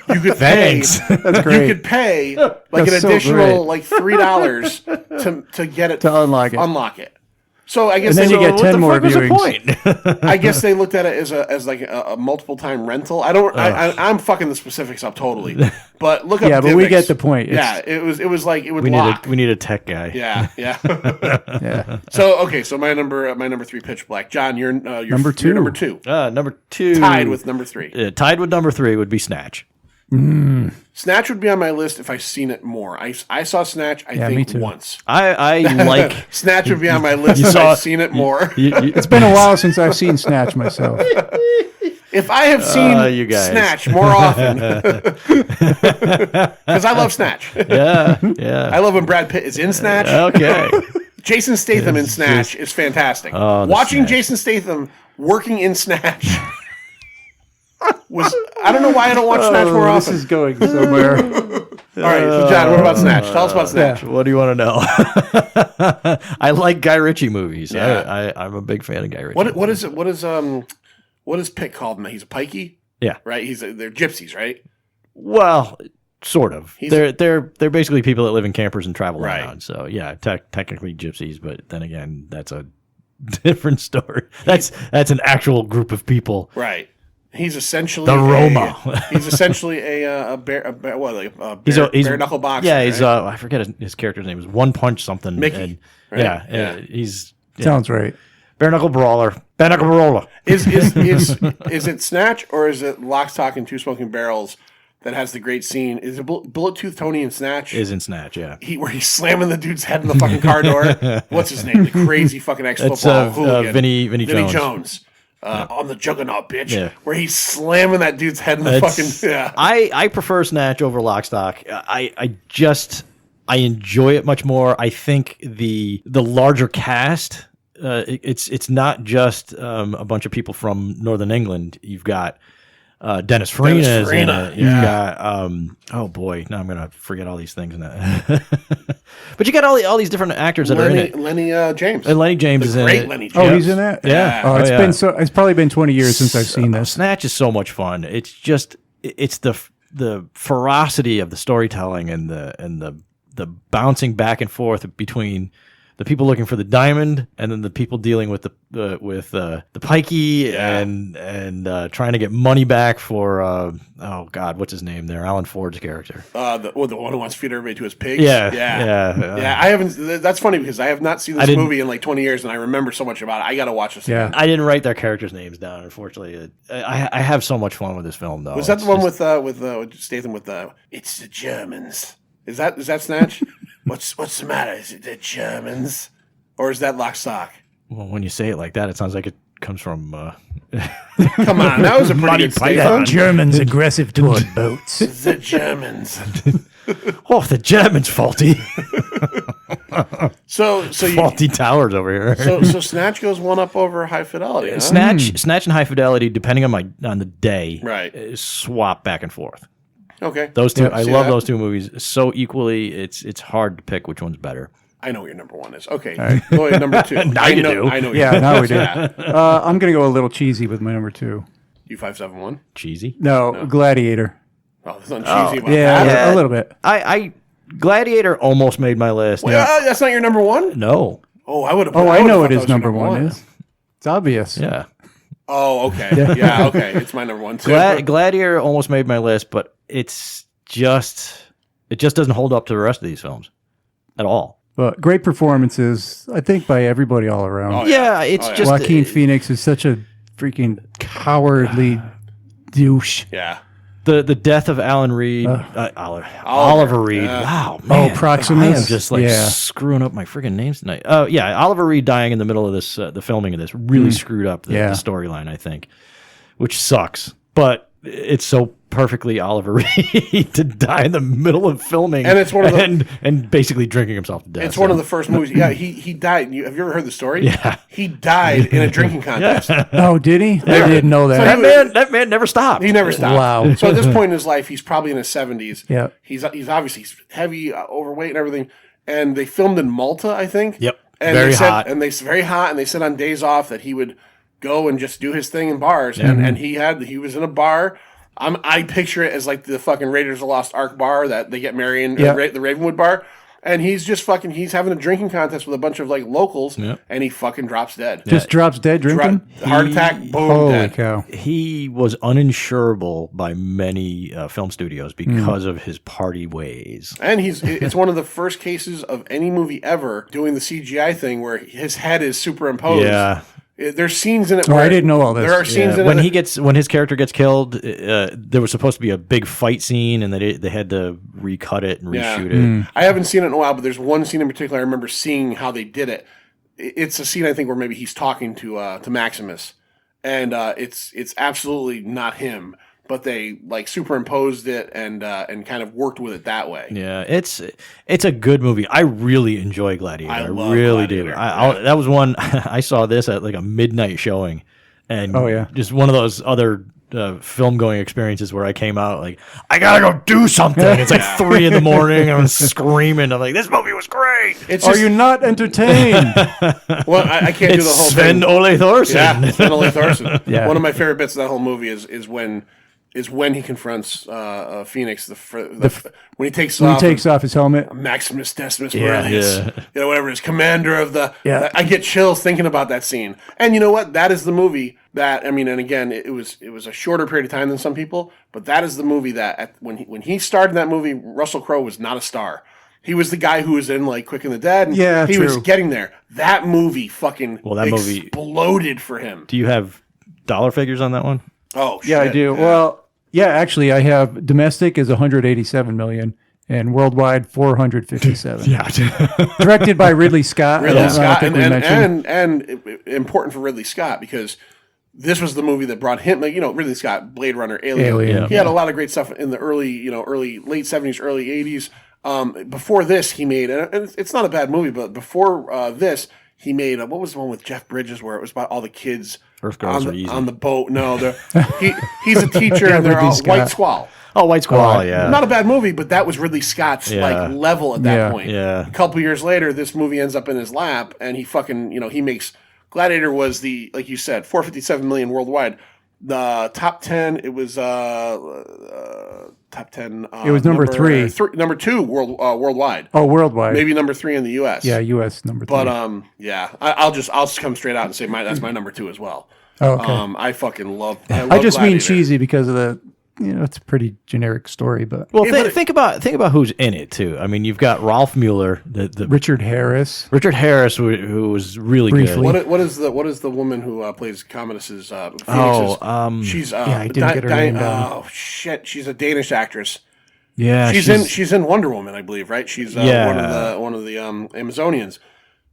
S6: you could pay.
S5: That's great.
S6: You could pay like
S5: That's
S6: an
S5: so
S6: additional
S5: great.
S6: like $3 to get it
S5: To unlock it.
S6: Unlock it. So I guess
S5: And then you get
S4: what
S5: 10
S4: the
S5: more
S4: fuck was the
S5: viewings.
S4: point?
S6: I guess they looked at it as like a multiple time rental. I'm fucking the specifics up totally. But look up.
S5: Yeah, but we
S6: Divx.
S5: get the point.
S6: Yeah, it was like it would
S4: we
S6: lock.
S4: need a tech guy.
S6: Yeah.
S5: Yeah.
S6: So my number 3, Pitch Black. John, you're
S5: Number two.
S6: You're number 2.
S4: Number 2.
S6: Tied with number 3.
S4: Tied with number 3 would be Snatch.
S6: Snatch would be on my list if I've seen it more. I saw Snatch, I
S5: me
S6: think,
S5: too.
S6: once.
S4: I like.
S6: Snatch would be on my list if
S4: saw
S6: I've seen it more.
S5: It's been a while since I've seen Snatch myself.
S6: If I have seen
S4: you guys.
S6: Snatch more often, because I love Snatch.
S4: Yeah.
S6: I love when Brad Pitt is in Snatch.
S4: Okay.
S6: Jason Statham in Snatch is fantastic.
S4: Oh, the
S6: Watching
S4: Snatch.
S6: Jason Statham working in Snatch was, I don't know why I don't watch Snatch more
S5: This
S6: often.
S5: is going somewhere.
S6: All right, so John, what about Snatch? Tell us about Snatch.
S4: What do you want to know? I like Guy Ritchie movies.
S6: Yeah.
S4: I'm a big fan of Guy Ritchie.
S6: What is Pitt called? He's a pikey,
S4: Yeah.
S6: right? They're gypsies, right?
S4: Well, sort of.
S6: He's-
S4: They're basically people that live in campers and travel
S6: Right.
S4: around. So yeah, technically gypsies, but then again, that's a different story. That's an actual group of people.
S6: Right. He's essentially
S4: The Roma.
S6: He's essentially a bare
S4: He's
S6: bare knuckle boxer.
S4: Yeah, he's
S6: right?
S4: I forget his character's name. Is One Punch something.
S6: Mickey,
S4: And,
S6: right?
S4: Yeah,
S6: Yeah.
S4: he's
S5: Sounds right.
S4: bare knuckle brawler. Bare knuckle brawler.
S6: Is it Snatch or is it Lock, Stock, and Two Smoking Barrels that has the great scene? Is it Bullet Tooth Tony in Snatch?
S4: Is in Snatch. Yeah.
S6: Where he's slamming the dude's head in the fucking car door? What's his name? The crazy fucking
S4: It's
S6: ex-football hooligan.
S4: Vinny Jones.
S6: On the Juggernaut, bitch.
S4: Yeah.
S6: Where he's slamming that dude's head in the
S4: It's-
S6: fucking... Yeah.
S4: I prefer Snatch over Lock, Stock. I enjoy it much more. I think the larger cast, it's not just a bunch of people from Northern England. You've got Dennis Farina is in
S6: Farina,
S4: it. You've got oh boy, now I'm gonna forget all these things now. But you got all these different actors that are in it.
S6: Lenny James.
S4: And Lenny James
S6: The
S4: is in
S6: great
S4: it.
S6: Lenny James.
S5: Oh, he's in that?
S4: Yeah.
S5: Oh, it's
S4: yeah.
S5: been it's probably been 20 years since I've seen this.
S4: Snatch is so much fun. It's just it's the ferocity of the storytelling and the bouncing back and forth between the people looking for the diamond and then the people dealing with the pikey and trying to get money back for oh god, what's his name there? Alan Ford's character.
S6: The one who wants to feed everybody to his pigs.
S4: Yeah.
S6: I haven't. That's funny because I have not seen this
S4: didn't-
S6: movie in like 20 years, and I remember so much about it. I got to watch this.
S5: Yeah.
S6: again.
S4: I didn't write their characters' names down, unfortunately. I have so much fun with this film, though.
S6: Was that
S4: It's
S6: the one
S4: just-
S6: with Statham with the? It's the Germans. Is that Snatch? What's the matter? Is it the Germans, or is that Lock, Stock?
S4: Well, when you say it like that, it sounds like it comes from.
S6: Come on, that was a pretty
S4: Monty
S6: good statement.
S4: Python.
S5: Germans aggressive toward boats.
S6: The Germans.
S4: Oh, the German's faulty.
S6: So
S4: Faulty towers over here.
S6: so Snatch goes one up over High Fidelity. Huh?
S4: Snatch and High Fidelity, depending on the day,
S6: Right.
S4: swap back and forth.
S6: Okay.
S4: Those two,
S5: Yeah,
S4: I
S6: see
S4: love
S6: that?
S4: those two movies so equally. It's hard to pick which one's better.
S6: I know what your number one is. Okay. Go ahead, number two.
S4: Now
S6: I
S4: you
S6: know,
S4: do.
S6: I know.
S5: Yeah, now we do.
S6: Yeah.
S5: I'm going to go a little cheesy with my number 2.
S6: U571.
S4: Cheesy.
S5: No, Gladiator.
S6: Oh, there's nothing cheesy about
S5: Yeah,
S6: that.
S5: a little bit.
S4: I Gladiator almost made my list.
S6: Well, that's not your number one.
S4: No.
S6: Oh, I would have.
S5: Oh, I know what his number one is. It's obvious.
S4: Yeah.
S6: Oh, okay. Yeah, okay. It's my number one too.
S4: Gladiator almost made my list, but it just doesn't hold up to the rest of these films at all.
S5: But great performances, I think, by everybody all around.
S6: Oh,
S4: Yeah, it's just
S5: Joaquin Phoenix is such a freaking cowardly douche.
S6: Yeah.
S4: the death of Alan Reed, Oliver Reed. Wow, man.
S5: Proximus.
S4: I am just like
S5: Yeah.
S4: screwing up my friggin' names tonight. Oh yeah, Oliver Reed dying in the middle of this, the filming of this, really screwed up the storyline. I think, which sucks, but it's so perfectly Oliver Reed to die in the middle of filming,
S6: And it's one of the-
S4: and basically drinking himself to death.
S6: It's one of the first movies. Yeah, he died. Have you ever heard the story?
S4: Yeah.
S6: He died in a drinking contest.
S5: Oh, did he? I didn't know that.
S4: that man never stopped.
S6: He never stopped.
S5: Wow.
S6: So at this point in his life, he's probably in his 70s.
S5: Yeah.
S6: He's obviously heavy, overweight, and everything. And they filmed in Malta, I think.
S4: Yep.
S6: And
S4: Very
S6: they said,
S4: hot.
S6: And very hot. And they said on days off that he would go and just do his thing in bars. And he was in a bar. I picture it as like the fucking Raiders of the Lost Ark bar that they get married in,
S5: Yeah.
S6: the Ravenwood bar. And he's just he's having a drinking contest with a bunch of like locals, and he fucking drops dead.
S5: Just drops dead drinking?
S6: Heart attack, boom,
S5: Holy
S6: dead.
S5: cow.
S4: He was uninsurable by many film studios because of his party ways.
S6: And it's one of the first cases of any movie ever doing the CGI thing where his head is superimposed.
S4: Yeah.
S6: There's scenes in it.
S5: I didn't know all this.
S6: There are scenes in
S4: when
S6: it.
S4: When his character gets killed, there was supposed to be a big fight scene, and they had to recut it and reshoot it.
S6: I haven't seen it in a while, but there's one scene in particular I remember seeing how they did it. It's a scene I think where maybe he's talking to Maximus, and it's absolutely not him, but they like superimposed it and kind of worked with it that way.
S4: Yeah, it's a good movie. I really enjoy Gladiator. I
S6: love
S4: really
S6: Gladiator.
S4: do. That was one I saw this at like a midnight showing, and just one of those other film going experiences where I came out like I gotta go do something. It's like 3 a.m. I'm screaming. I'm like, this movie was great.
S5: Are you not entertained?
S6: Well, I can't do the whole
S4: Sven
S6: thing.
S4: Ole Thorsen.
S6: Yeah, Sven Ole Thorsen.
S5: Yeah.
S6: One of my favorite bits of that whole movie is when he confronts Phoenix when he takes
S5: off his helmet.
S6: Maximus Decimus
S5: Yeah.
S6: Aurelius, whatever it is, commander of the.
S5: Yeah.
S6: I get chills thinking about that scene. And you know what? That is the movie that and again, it was a shorter period of time than some people, but that is the movie that when he starred in that movie, Russell Crowe was not a star. He was the guy who was in like Quick and the Dead. And
S5: Yeah,
S6: he
S5: true.
S6: was getting there. That movie fucking
S4: movie
S6: exploded for him.
S4: Do you have dollar figures on that one?
S6: Oh, shit.
S5: Yeah, I do.
S6: Yeah.
S5: Well, yeah, actually, I have domestic is 187 million and worldwide 457. Directed by Ridley Scott.
S6: Ridley Scott,
S5: I think we mentioned.
S6: and important for Ridley Scott because this was the movie that brought him. Like, Ridley Scott, Blade Runner, Alien.
S5: Yeah.
S6: He had a lot of great stuff in the late 70s, early 80s. Before this, he made, and it's not a bad movie, but before this, he made what was the one with Jeff Bridges where it was about all the kids
S4: Earth Girls Are Easy.
S6: on the boat? No, he's a teacher and they're
S5: Ridley
S6: all
S5: Scott.
S6: White Squall.
S4: Oh, White Squall, yeah.
S6: Not a bad movie, but that was Ridley Scott's like level at that point.
S4: Yeah.
S6: A couple years later, this movie ends up in his lap, and he fucking he makes Gladiator was the like you said 457 million worldwide. The top 10, it was top 10.
S5: It was number 3.
S6: Number 2 worldwide.
S5: Oh, worldwide.
S6: Maybe number 3 in the U.S.
S5: Yeah, U.S. number 3.
S6: But I'll come straight out and say that's my number 2 as well.
S5: Oh, okay.
S6: I fucking love.
S5: I just mean
S6: Gladiator.
S5: cheesy because of the, it's a pretty generic story, but
S4: Well, think about who's in it too. I mean, you've got Rolf Mueller, the
S5: Richard Harris.
S4: who was really
S5: Briefly.
S4: good.
S6: What is the woman who plays Commodus's she's
S5: I didn't get her name down.
S6: oh shit, she's a Danish actress.
S4: Yeah,
S6: She's in Wonder Woman, I believe, right? She's one of the Amazonians.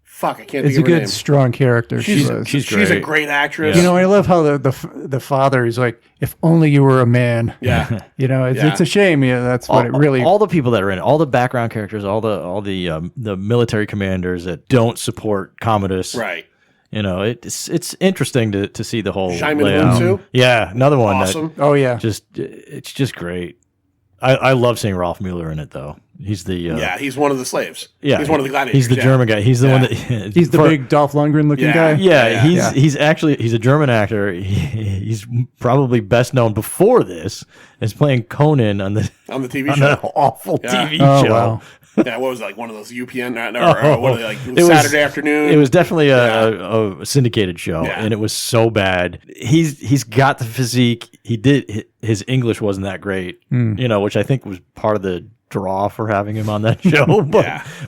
S6: Fuck, I can't
S5: It's
S6: think
S5: a
S6: of her
S5: good,
S6: name.
S5: strong character.
S6: She's
S4: great.
S6: a great actress.
S5: I love how the father is like, if only you were a man.
S6: Yeah.
S5: It's a shame. Yeah, that's what it really.
S4: All the people that are in it, all the background characters, all the military commanders that don't support Commodus.
S6: Right.
S4: It's interesting to see the whole
S6: Jaime
S4: layout.
S6: Lunsu?
S4: Yeah, another one
S6: Awesome.
S5: Oh yeah.
S4: it's just great. I love seeing Rolf Mueller in it though. He's the
S6: he's one of the slaves.
S4: yeah,
S6: He's one of the gladiators.
S4: He's the German guy. He's the one that
S5: He's the big Dolph Lundgren looking
S6: Yeah.
S5: guy.
S4: Yeah, he's a German actor. He's probably best known before this as playing Conan on the
S6: TV
S4: on
S6: show.
S4: that awful
S6: Yeah.
S4: TV
S5: Oh
S4: show.
S5: wow.
S6: Yeah, what was it, like one of those UPN or what are they, like
S4: It was-
S6: Saturday afternoon?
S4: It was definitely a syndicated show,
S6: Yeah.
S4: and it was so bad. He's got the physique. His English wasn't that great, which I think was part of the draw for having him on that show.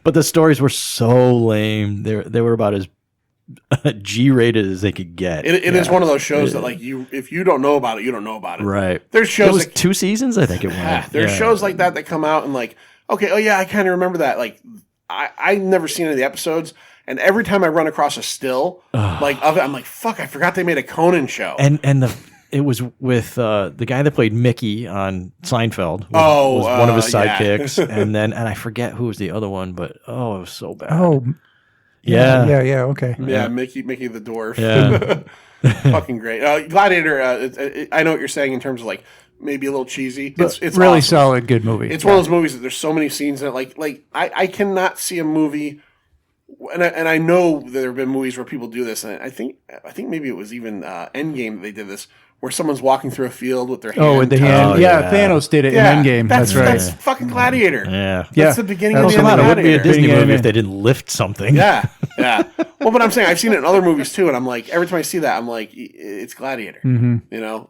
S4: But the stories were so lame. They were about as G-rated as they could get.
S6: It is one of those shows that like if you don't know about it, you don't know about it.
S4: Right.
S6: There's shows
S4: It was
S6: like
S4: 2 seasons, I think it went.
S6: there's shows like that come out and like, okay, oh yeah, I kind of remember that. Like I've never seen any of the episodes, and every time I run across a still like of it, I'm like, fuck, I forgot they made a Conan show.
S4: And it was with the guy that played Mickey on Seinfeld. Was one of his
S6: yeah.
S4: sidekicks, and I forget who was the other one, but it was so bad.
S5: Oh
S4: yeah.
S5: yeah. Okay.
S6: Yeah, Mickey the dwarf.
S4: Yeah.
S6: Fucking great. Gladiator. I know what you're saying in terms of like maybe a little cheesy. It's
S5: really
S6: awesome.
S5: solid, good movie.
S6: It's one of those movies that there's so many scenes in it. Like I cannot see a movie, and I know there have been movies where people do this, and I think maybe it was even Endgame that they did this, where someone's walking through a field with their hand.
S5: Oh, with the hand.
S4: Oh,
S5: yeah,
S4: yeah.
S5: Thanos did it
S6: Yeah,
S5: in Endgame.
S6: That's
S5: right.
S6: That's fucking Gladiator.
S4: Yeah.
S6: That's the beginning
S5: That's
S6: of the
S5: what
S6: end of
S5: I'm
S4: It wouldn't be a
S6: Gladiator.
S4: Disney
S5: Big
S4: movie if
S5: anime.
S4: they didn't lift something.
S6: Yeah, yeah. Well, but I'm saying I've seen it in other movies too, and I'm like, every time I see that, I'm like, it's Gladiator.
S5: Mm-hmm.
S6: You know,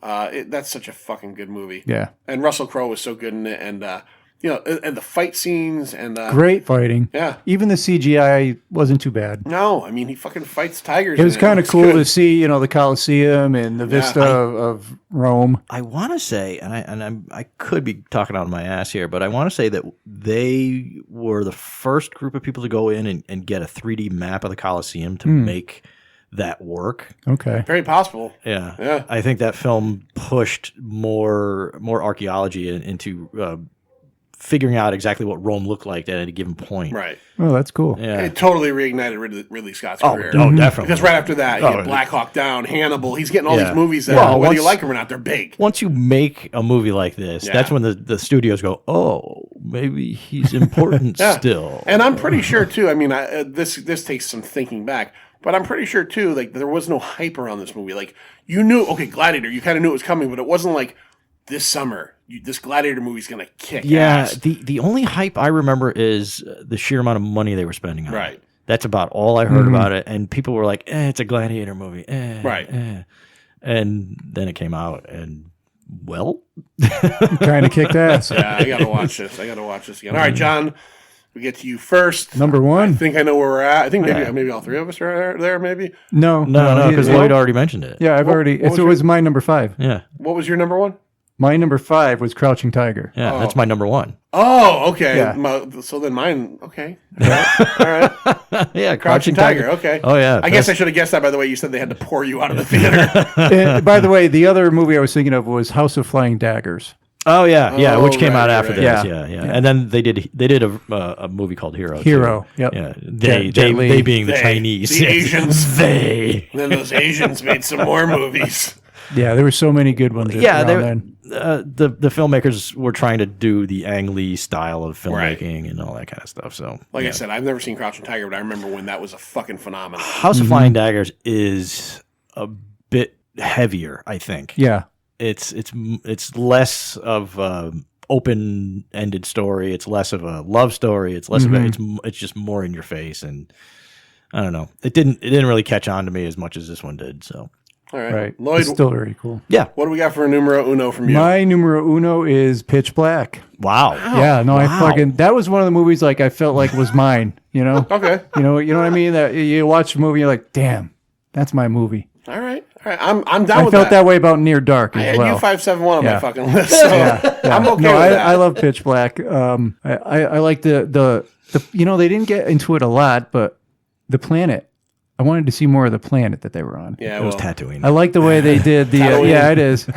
S6: that's such a fucking good movie.
S5: Yeah.
S6: And Russell Crowe was so good in it, and you know, and the fight scenes and
S5: Great fighting.
S6: Yeah.
S5: Even the CGI wasn't too bad.
S6: No, I mean he fucking fights tigers.
S5: It was
S6: in
S5: kind of
S6: It's
S5: cool
S6: good.
S5: to see, the Colosseum and the vista of Rome.
S4: I want to say, I could be talking out of my ass here, but I want to say that they were the first group of people to go in and get a 3D map of the Colosseum to make that work.
S5: Okay.
S6: Very possible.
S4: Yeah.
S6: Yeah.
S4: I think that film pushed more archaeology into figuring out exactly what Rome looked like at any given point.
S6: Right.
S5: Oh, that's cool.
S4: Yeah.
S6: It totally reignited Ridley Scott's career.
S4: Definitely.
S6: Because right after that, he
S4: Oh,
S6: had Black Hawk Down, Hannibal. He's getting all
S4: Yeah.
S6: these movies that,
S4: Well,
S6: whether you
S4: once-
S6: like them or not, they're big.
S4: Once you make a movie like this,
S6: Yeah.
S4: that's when the studios go, oh, maybe he's important
S6: Yeah.
S4: still.
S6: And I'm pretty sure too. I mean, this takes some thinking back, but I'm pretty sure too. Like there was no hype around this movie. Like you knew, okay, Gladiator. You kind of knew it was coming, but it wasn't like this summer. This Gladiator movie's gonna kick ass.
S4: The only hype I remember is the sheer amount of money they were spending on it.
S6: Right.
S4: That's about all I heard about it. And people were like, it's a Gladiator movie.
S6: Right.
S4: And then it came out, and well,
S5: Kind of kicked ass.
S6: Yeah, I gotta watch this. again. All right, John. We get to you first.
S5: Number
S6: I
S5: one?
S6: think I know where we're at. I think maybe all three of us are there. Maybe.
S5: No,
S4: no, because
S5: you-
S4: Lloyd already mentioned it.
S5: Yeah, I've already.
S6: what was
S5: It was my number 5.
S4: Yeah.
S6: What was your number one?
S5: My number 5 was Crouching Tiger.
S4: Yeah, that's my number one.
S6: Oh, okay.
S5: Yeah.
S6: So then mine. Okay. All right.
S4: Yeah,
S6: Crouching Tiger. Okay.
S4: Oh, yeah.
S6: I guess I should have guessed that by the way you said they had to pour you out of the theater.
S5: And by the way, the other movie I was thinking of was House of Flying Daggers.
S4: Oh, yeah,
S6: Oh,
S4: which came out
S6: right,
S4: after
S6: right.
S4: this.
S5: Yeah.
S4: Yeah. And then they did a movie called Hero.
S5: Hero,
S4: Too.
S5: yep.
S4: Yeah.
S5: Jet Li.
S4: They being the
S6: They,
S4: Chinese.
S6: the Asians.
S4: They.
S6: And then those Asians made some more movies.
S5: Yeah, there were so many good ones.
S4: Yeah,
S5: around
S4: the filmmakers were trying to do the Ang Lee style of
S6: Right.
S4: filmmaking and all that kind of stuff. So,
S6: Like I said, I've never seen Crouching Tiger, but I remember when that was a fucking phenomenon.
S4: House of Flying Daggers is a bit heavier, I think.
S5: Yeah.
S4: It's less of open-ended story. It's less of a love story. It's less of a, it's just more in your face, and I don't know. It didn't really catch on to me as much as this one did. So
S6: All right.
S5: Right.
S6: Lloyd,
S5: It's still very cool.
S4: yeah,
S6: what do we got for a numero uno from you?
S5: My numero uno is Pitch Black.
S4: wow.
S5: Yeah, no, I that was one of the movies like I felt like was mine,
S6: Okay.
S5: You know what I mean? That you watch a movie, you're like, damn, that's my movie.
S6: All right. I'm down
S5: I
S6: with
S5: felt that way about Near Dark
S6: I
S5: as
S6: had
S5: well.
S6: U571 on my
S5: Yeah.
S6: fucking list. So I'm okay
S5: No,
S6: with
S5: I
S6: that.
S5: love Pitch Black. I like the they didn't get into it a lot, but the planet. I wanted to see more of the planet that they were on.
S6: Yeah,
S4: It was
S6: well,
S4: Tatooine.
S5: I like the way they did the.
S6: Tatooine.
S5: Yeah, it is.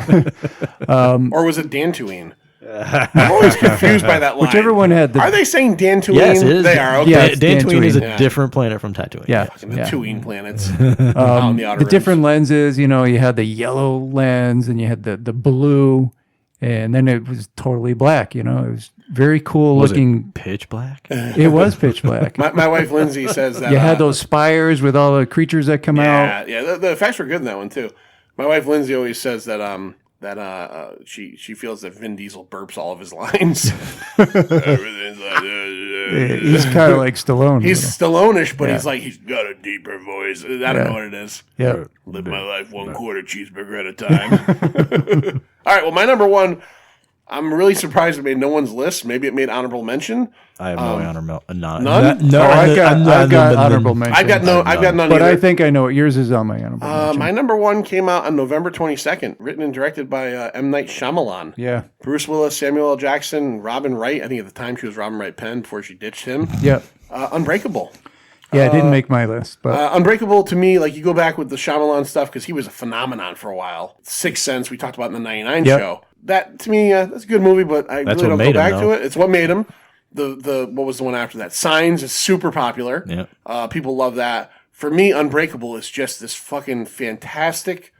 S6: or was it Dantooine? I'm always confused by that line.
S5: Whichever one had the.
S6: Are they saying Dantooine?
S4: Yes, it is.
S6: They are. Okay.
S5: Yeah,
S4: Dan-
S5: it's
S4: Dantooine is a
S6: Yeah.
S4: different planet from Tatooine.
S5: Yeah,
S6: Fucking the
S5: yeah.
S6: Tatooine planets. out in the outer
S5: The
S6: rims.
S5: different lenses. You had the yellow lens, and you had the blue, and then it was totally black. It was very cool
S4: Was
S5: looking.
S4: it pitch black?
S5: It was pitch black.
S6: My wife Lindsay says that
S5: You had those spires with all the creatures that come out.
S6: Yeah. The effects were good in that one too. My wife Lindsay always says that she feels that Vin Diesel burps all of his lines. Everything's like
S5: He's kind of like Stallone.
S6: he's Stallone-ish, but
S5: Yeah.
S6: he's got a deeper voice. I don't know what it is.
S5: yeah.
S6: Live my life 1/4 cheeseburger at a time. All right. Well, my number one. I'm really surprised it made no one's list. Maybe it made honorable mention.
S4: I have no honor.
S6: None?
S5: No, I've got honorable mention.
S6: I've got none
S5: But
S6: either.
S5: I think I know what yours is on my honorable mention.
S6: My number one came out on November 22nd, written and directed by M. Night Shyamalan.
S5: Yeah.
S6: Bruce Willis, Samuel L. Jackson, Robin Wright. I think at the time she was Robin Wright Penn before she ditched him.
S5: Yeah.
S6: Unbreakable.
S5: Yeah, it didn't make my list, but
S6: Unbreakable to me, like you go back with the Shyamalan stuff because he was a phenomenon for a while. Sixth Sense, we talked about in the 99
S5: Yep.
S6: show. That to me, that's a good movie, but I
S4: That's
S6: really
S4: what
S6: don't go
S4: made him,
S6: back to
S4: though.
S6: it. It's what made him. The what was the one after that? Signs is super popular.
S4: Yeah.
S6: People love that. For me, Unbreakable is just this fucking fantastic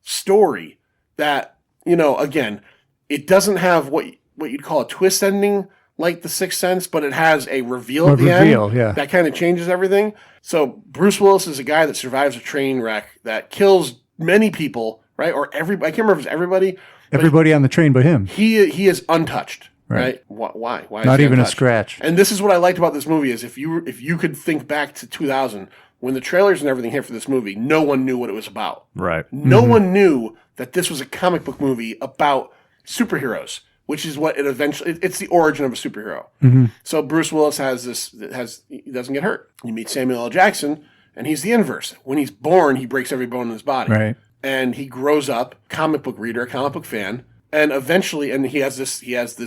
S6: story that, again, it doesn't have what you'd call a twist ending like The Sixth Sense, but it has a reveal at the end
S5: yeah.
S6: that kind of changes everything. So Bruce Willis is a guy that survives a train wreck that kills many people right? Or I can't remember if it's everybody.
S5: Everybody on the train but him.
S6: He is untouched, right? Why? Why? Is
S5: Not
S6: he
S5: even
S6: untouched?
S5: a scratch.
S6: And this is what I liked about this movie is if you could think back to 2000 when the trailers and everything hit for this movie, no one knew what it was about.
S4: Right.
S6: No one knew that this was a comic book movie about superheroes, which is what it eventually. It's the origin of a superhero. So Bruce Willis he doesn't get hurt. You meet Samuel L. Jackson, and he's the inverse. When he's born, he breaks every bone in his body.
S5: Right.
S6: And he grows up, comic book reader, comic book fan, and eventually, and he has this.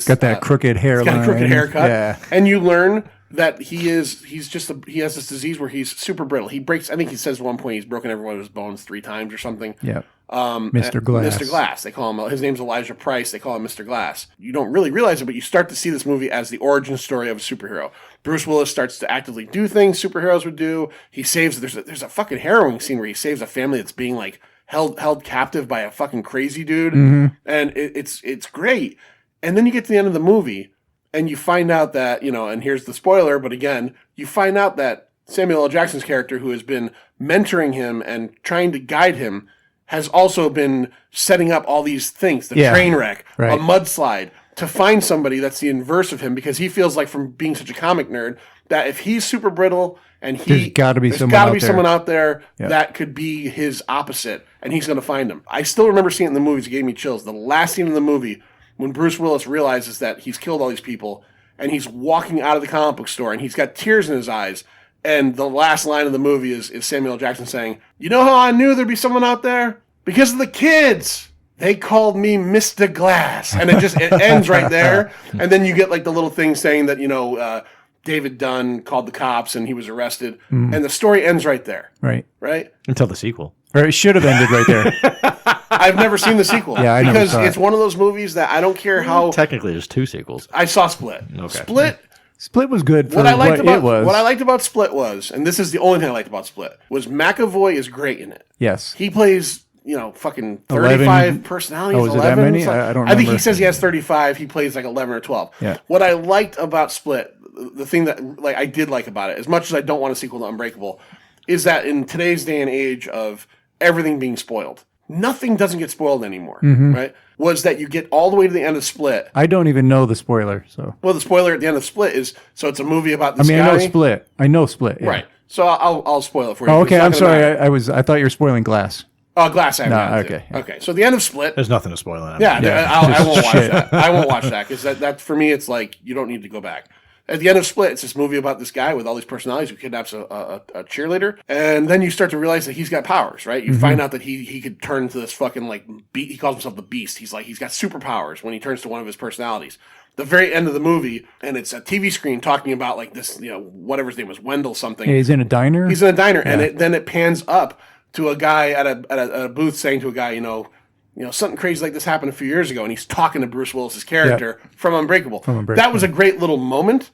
S5: Got that crooked hairline.
S6: He's got a crooked haircut.
S5: Yeah.
S6: And you learn that he has this disease where he's super brittle. He breaks. I think he says at one point he's broken every one of his bones 3 times or something.
S5: Yeah. Mr. Glass.
S6: Mr. Glass. They call him. His name's Elijah Price. They call him Mr. Glass. You don't really realize it, but you start to see this movie as the origin story of a superhero. Bruce Willis starts to actively do things superheroes would do. He saves. There's a fucking harrowing scene where he saves a family that's being like held captive by a fucking crazy dude, and it's great. And then you get to the end of the movie, and you find out that and here's the spoiler, but again, you find out that Samuel L. Jackson's character, who has been mentoring him and trying to guide him, has also been setting up all these things, the train wreck,
S5: right.
S6: a mudslide, to find somebody that's the inverse of him, because he feels like, from being such a comic nerd, that if he's super brittle and
S5: there's got to be
S6: someone out there that could be his opposite, and he's going to find him. I still remember seeing it in the movies. It gave me chills. The last scene in the movie, when Bruce Willis realizes that he's killed all these people, and he's walking out of the comic book store, and he's got tears in his eyes, and the last line of the movie is Samuel L. Jackson saying, "You know how I knew there'd be someone out there? Because of the kids. They called me Mr. Glass." And it ends right there. And then you get like the little thing saying that, David Dunn called the cops and he was arrested. And the story ends right there.
S5: Right.
S6: Right?
S4: Until the sequel.
S5: Or it should have ended right there.
S6: I've never seen the sequel.
S5: Yeah, I never
S6: because
S5: saw it.
S6: it's one of those movies that I don't care how.
S4: Technically, there's 2 sequels.
S6: I saw Split.
S4: Okay.
S5: Split was good for
S6: What I liked
S5: it was.
S6: What I liked about Split was, and this is the only thing I liked about Split, was McAvoy is great in it.
S5: Yes.
S6: He plays, fucking 35
S5: 11
S6: personalities.
S5: Oh, is it
S6: 11?
S5: that many?
S6: It's like-
S5: I don't
S6: I think he
S5: remember.
S6: says he has 35. He plays like 11 or 12.
S5: Yeah.
S6: What I liked about Split, the thing that I did like about it, as much as I don't want a sequel to Unbreakable, is that in today's day and age of everything being spoiled, nothing doesn't get spoiled anymore, right? Was that you get all the way to the end of Split.
S5: I don't even know the spoiler, so.
S6: Well, the spoiler at the end of Split is, so it's a movie about this guy.
S5: I know Split. Yeah.
S6: Right. So I'll spoil it for you.
S5: Oh, okay.
S6: It's not
S5: I'm
S6: gonna
S5: sorry.
S6: matter.
S5: I thought you were spoiling Glass.
S6: Oh, Glass. I haven't gotten to.
S5: okay.
S6: Okay. So the end of Split.
S4: There's nothing to spoil in that.
S6: Yeah, I won't watch
S5: shit.
S6: that. I won't watch that because that for me, it's like you don't need to go back. At the end of Split, it's this movie about this guy with all these personalities who kidnaps a cheerleader, and then you start to realize that he's got powers, right? You find out that he could turn into this fucking he calls himself the Beast. He's got superpowers when he turns to one of his personalities. The very end of the movie, and it's a TV screen talking about like this, whatever his name was, Wendell something.
S5: Yeah, he's in a diner.
S6: He's in a diner, and then it pans up to a guy at a booth saying to a guy, something crazy like this happened a few years ago, and he's talking to Bruce Willis's character from Unbreakable. That was a great little moment.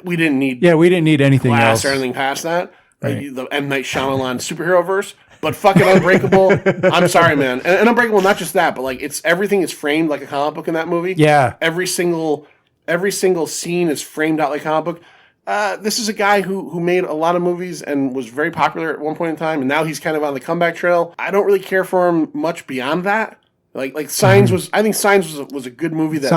S6: We didn't need
S5: we didn't need anything
S6: Glass
S5: else
S6: or anything past that.
S5: Right.
S6: The M. Night Shyamalan superhero verse. But fucking Unbreakable, I'm sorry, man. And Unbreakable, not just that, but like everything is framed like a comic book in that movie.
S5: Yeah.
S6: Every single scene is framed out like a comic book. This is a guy who made a lot of movies and was very popular at one point in time, and now he's kind of on the comeback trail. I don't really care for him much beyond that. Like Signs was, I think Signs was a good movie that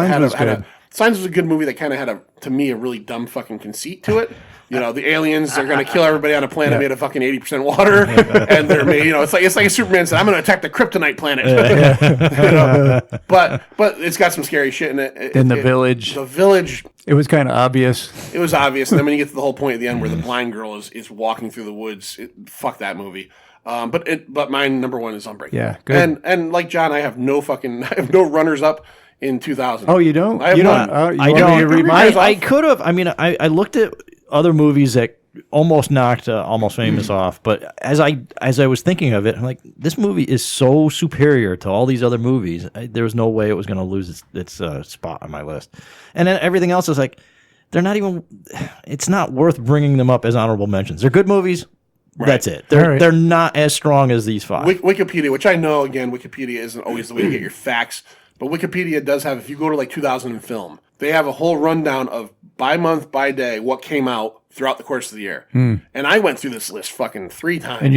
S6: Signs was a good movie that kind of had to me, a really dumb fucking conceit to it. The aliens are going to kill everybody on a planet made of fucking 80% water, and they're made. It's like a Superman said, "I'm going to attack the kryptonite planet." But it's got some scary shit in it.
S5: In the village.
S6: The village.
S5: It was kind of obvious.
S6: It was obvious, and then when you get to the whole point at the end where the blind girl is walking through the woods, fuck that movie. But my number one is Unbreakable.
S5: Yeah, good.
S6: And like John, I have no runners up in 2000.
S5: Oh, you don't?
S6: I have
S5: You
S6: none.
S5: don't?
S4: I don't.
S6: Runners
S4: I
S6: up?
S4: could have. I mean, I looked at other movies that almost knocked Almost Famous off, but as I was thinking of it, I'm like, this movie is so superior to all these other movies. There was no way it was going to lose its spot on my list. And then everything else is like, they're not even. It's not worth bringing them up as honorable mentions. They're good movies.
S6: Right.
S4: That's it.
S5: All right.
S4: They're not as strong as these 5.
S6: Wikipedia, which I know, again, Wikipedia isn't always the way to get your facts, but Wikipedia does have, if you go to like 2000 and film, they have a whole rundown of by month, by day, what came out throughout the course of the year. And I went through this list fucking 3 times.
S5: And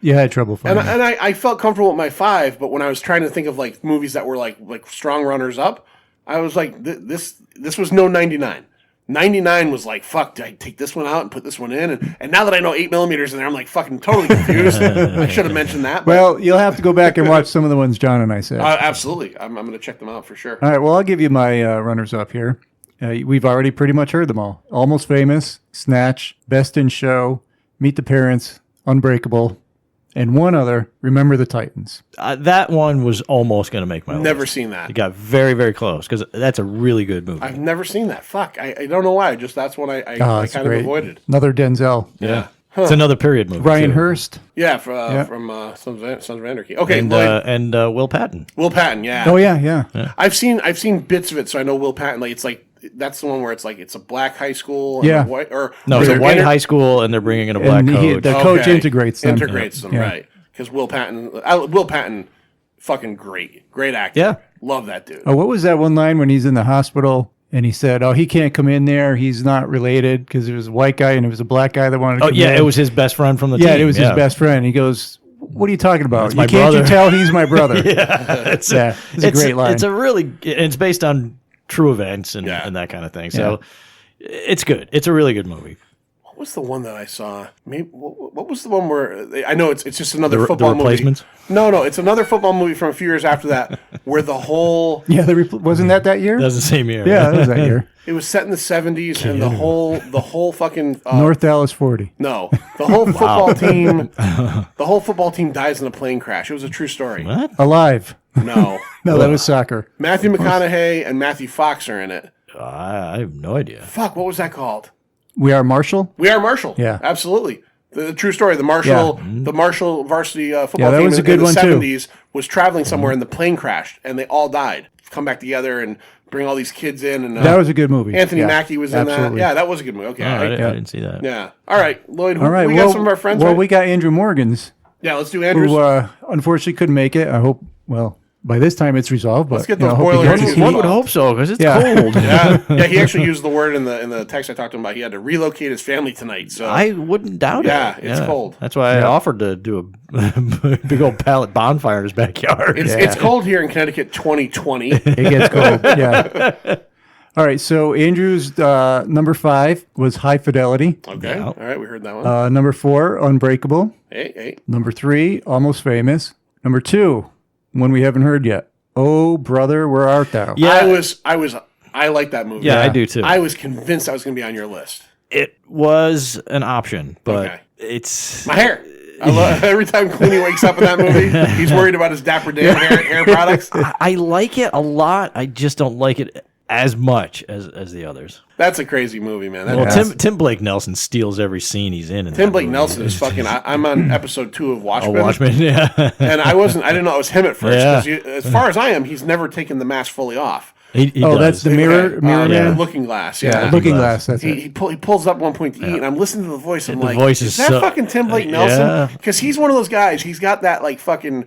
S5: you had trouble finding it.
S6: And I felt comfortable with my 5, but when I was trying to think of like movies that were like strong runners up, I was like, this was no 99. 99 was like, fuck, did I take this one out and put this one in? And now that I know 8mm in there, I'm like fucking totally confused. I should have mentioned that. But,
S5: Well, you'll have to go back and watch some of the ones John and I said.
S6: absolutely. I'm going to check them out for sure.
S5: All right, well, I'll give you my runners-up here. We've already pretty much heard them all. Almost Famous, Snatch, Best in Show, Meet the Parents, Unbreakable, and one other, Remember the Titans.
S4: That one was almost going to make my list.
S6: Never seen that.
S4: It got very, very close because that's a really good movie.
S6: I've never seen that. Fuck. I don't know why. Just that's one I
S5: It's
S6: kind of
S5: great.
S6: avoided.
S5: Another Denzel.
S4: Yeah. It's another period movie.
S5: Ryan
S4: too.
S5: Hurst.
S6: Yeah, from Sons of Anarchy. Okay,
S4: And,
S6: Lloyd.
S4: and Will Patton.
S6: Will Patton, yeah.
S5: Oh, yeah.
S6: I've seen bits of it, so I know Will Patton. Like, it's like that's the one where it's like it's a black high school. And
S5: Yeah.
S6: a white, or
S4: No, it's
S6: or
S4: a white high school, and they're bringing in a black
S5: And
S4: coach.
S5: the coach integrates them.
S6: Integrates them,
S5: Yeah.
S6: right? Because Will Patton, fucking great actor.
S4: Yeah.
S6: Love that dude.
S5: Oh, what was that one line when he's in the hospital and he said, "Oh, he can't come in there. He's not related because it was a white guy and it was a black guy that wanted to
S4: Oh,
S5: come
S4: yeah,
S5: in."
S4: it was his best friend from the team.
S5: Yeah, it was his best friend. He goes, "What are you talking about?
S4: That's my
S5: Can't you
S4: brother."
S5: tell he's my brother?"
S4: It's
S5: it's a great line.
S4: It's a really, it's based on true events and
S6: Yeah.
S4: that kind of thing. So it's good. It's a really good movie.
S6: What was the one that I saw? Maybe what was the one where I know it's just another
S4: The
S6: football
S4: Replacements?
S6: movie. No, it's another football movie from a few years after that where the whole
S5: Yeah, wasn't that year?
S4: That was the same year.
S5: Yeah, that was that year.
S6: it was set in the 70s and the whole fucking
S5: North Dallas 40.
S6: no, the whole football team the whole football team dies in a plane crash. It was a true story.
S4: What?
S5: Alive.
S6: No.
S5: No, that was soccer.
S6: Matthew McConaughey and Matthew Fox are in it.
S4: I have no idea.
S6: Fuck, what was that called?
S5: We Are Marshall.
S6: We Are Marshall.
S5: Yeah.
S6: Absolutely. The true story. The Marshall varsity football
S5: Yeah, that
S6: team
S5: was a good
S6: in the
S5: one, too.
S6: 70s was traveling somewhere and the plane crashed and they all died. Come back together and bring all these kids in. And
S5: That was a good movie.
S6: Anthony
S5: Yeah,
S6: Mackie was in
S5: absolutely.
S6: that. Yeah, that was a good movie. Okay.
S4: Oh, I didn't see that.
S6: Yeah. All right, Lloyd.
S5: All right.
S6: We
S5: well,
S6: got some of our friends.
S5: Well,
S6: right?
S5: we got Andrew Morgans,
S6: yeah, let's do Andrews.
S5: who unfortunately couldn't make it. I hope. Well, by this time it's resolved. But
S6: Let's get
S5: you know,
S6: those
S5: I hope he
S6: boilers
S5: gets his
S6: in.
S4: One
S5: heat.
S4: would hope so because it's
S5: Yeah.
S4: cold.
S6: yeah, he actually used the word in the text I talked to him about. He had to relocate his family tonight. So
S4: I wouldn't doubt it.
S6: Yeah, it's cold.
S4: That's why I offered to do a big old pallet bonfire in his backyard.
S6: it's cold here in Connecticut 2020.
S5: It gets cold. Yeah. All right. So Andrew's number 5 was High Fidelity.
S6: Okay.
S4: Yeah.
S6: All right, we heard that one.
S5: Number 4, Unbreakable.
S6: Hey.
S5: Number 3, Almost Famous. Number 2, one we haven't heard yet. Oh, Brother, Where Art Thou?
S4: Yeah.
S6: I like that movie.
S4: Yeah, I do too.
S6: I was convinced I was going to be on your list.
S4: It was an option, but
S6: Okay.
S4: it's
S6: My hair. I love, every time Clooney wakes up in that movie, he's worried about his Dapper Dan hair products.
S4: I like it a lot. I just don't like it as much as the others.
S6: That's a crazy movie, man.
S4: Well, Tim Blake Nelson steals every scene he's in.
S6: Tim Blake Nelson is fucking. I'm on episode 2 of Watchmen.
S4: Oh, Watchmen, yeah.
S6: And I didn't know it was him at first.
S4: Yeah.
S6: 'Cause as far as I am, he's never taken the mask fully off.
S4: He does.
S5: That's the mirror
S6: Okay.
S5: man.
S6: Yeah, Looking Glass. Yeah.
S5: Looking Glass. That's it.
S6: He pulls up one point to eat, and I'm listening to the voice. I'm
S4: The
S6: like,
S4: voice
S6: is
S4: is
S6: that
S4: so-
S6: fucking Tim Blake
S4: yeah.
S6: Nelson? Because he's one of those guys. He's got that like fucking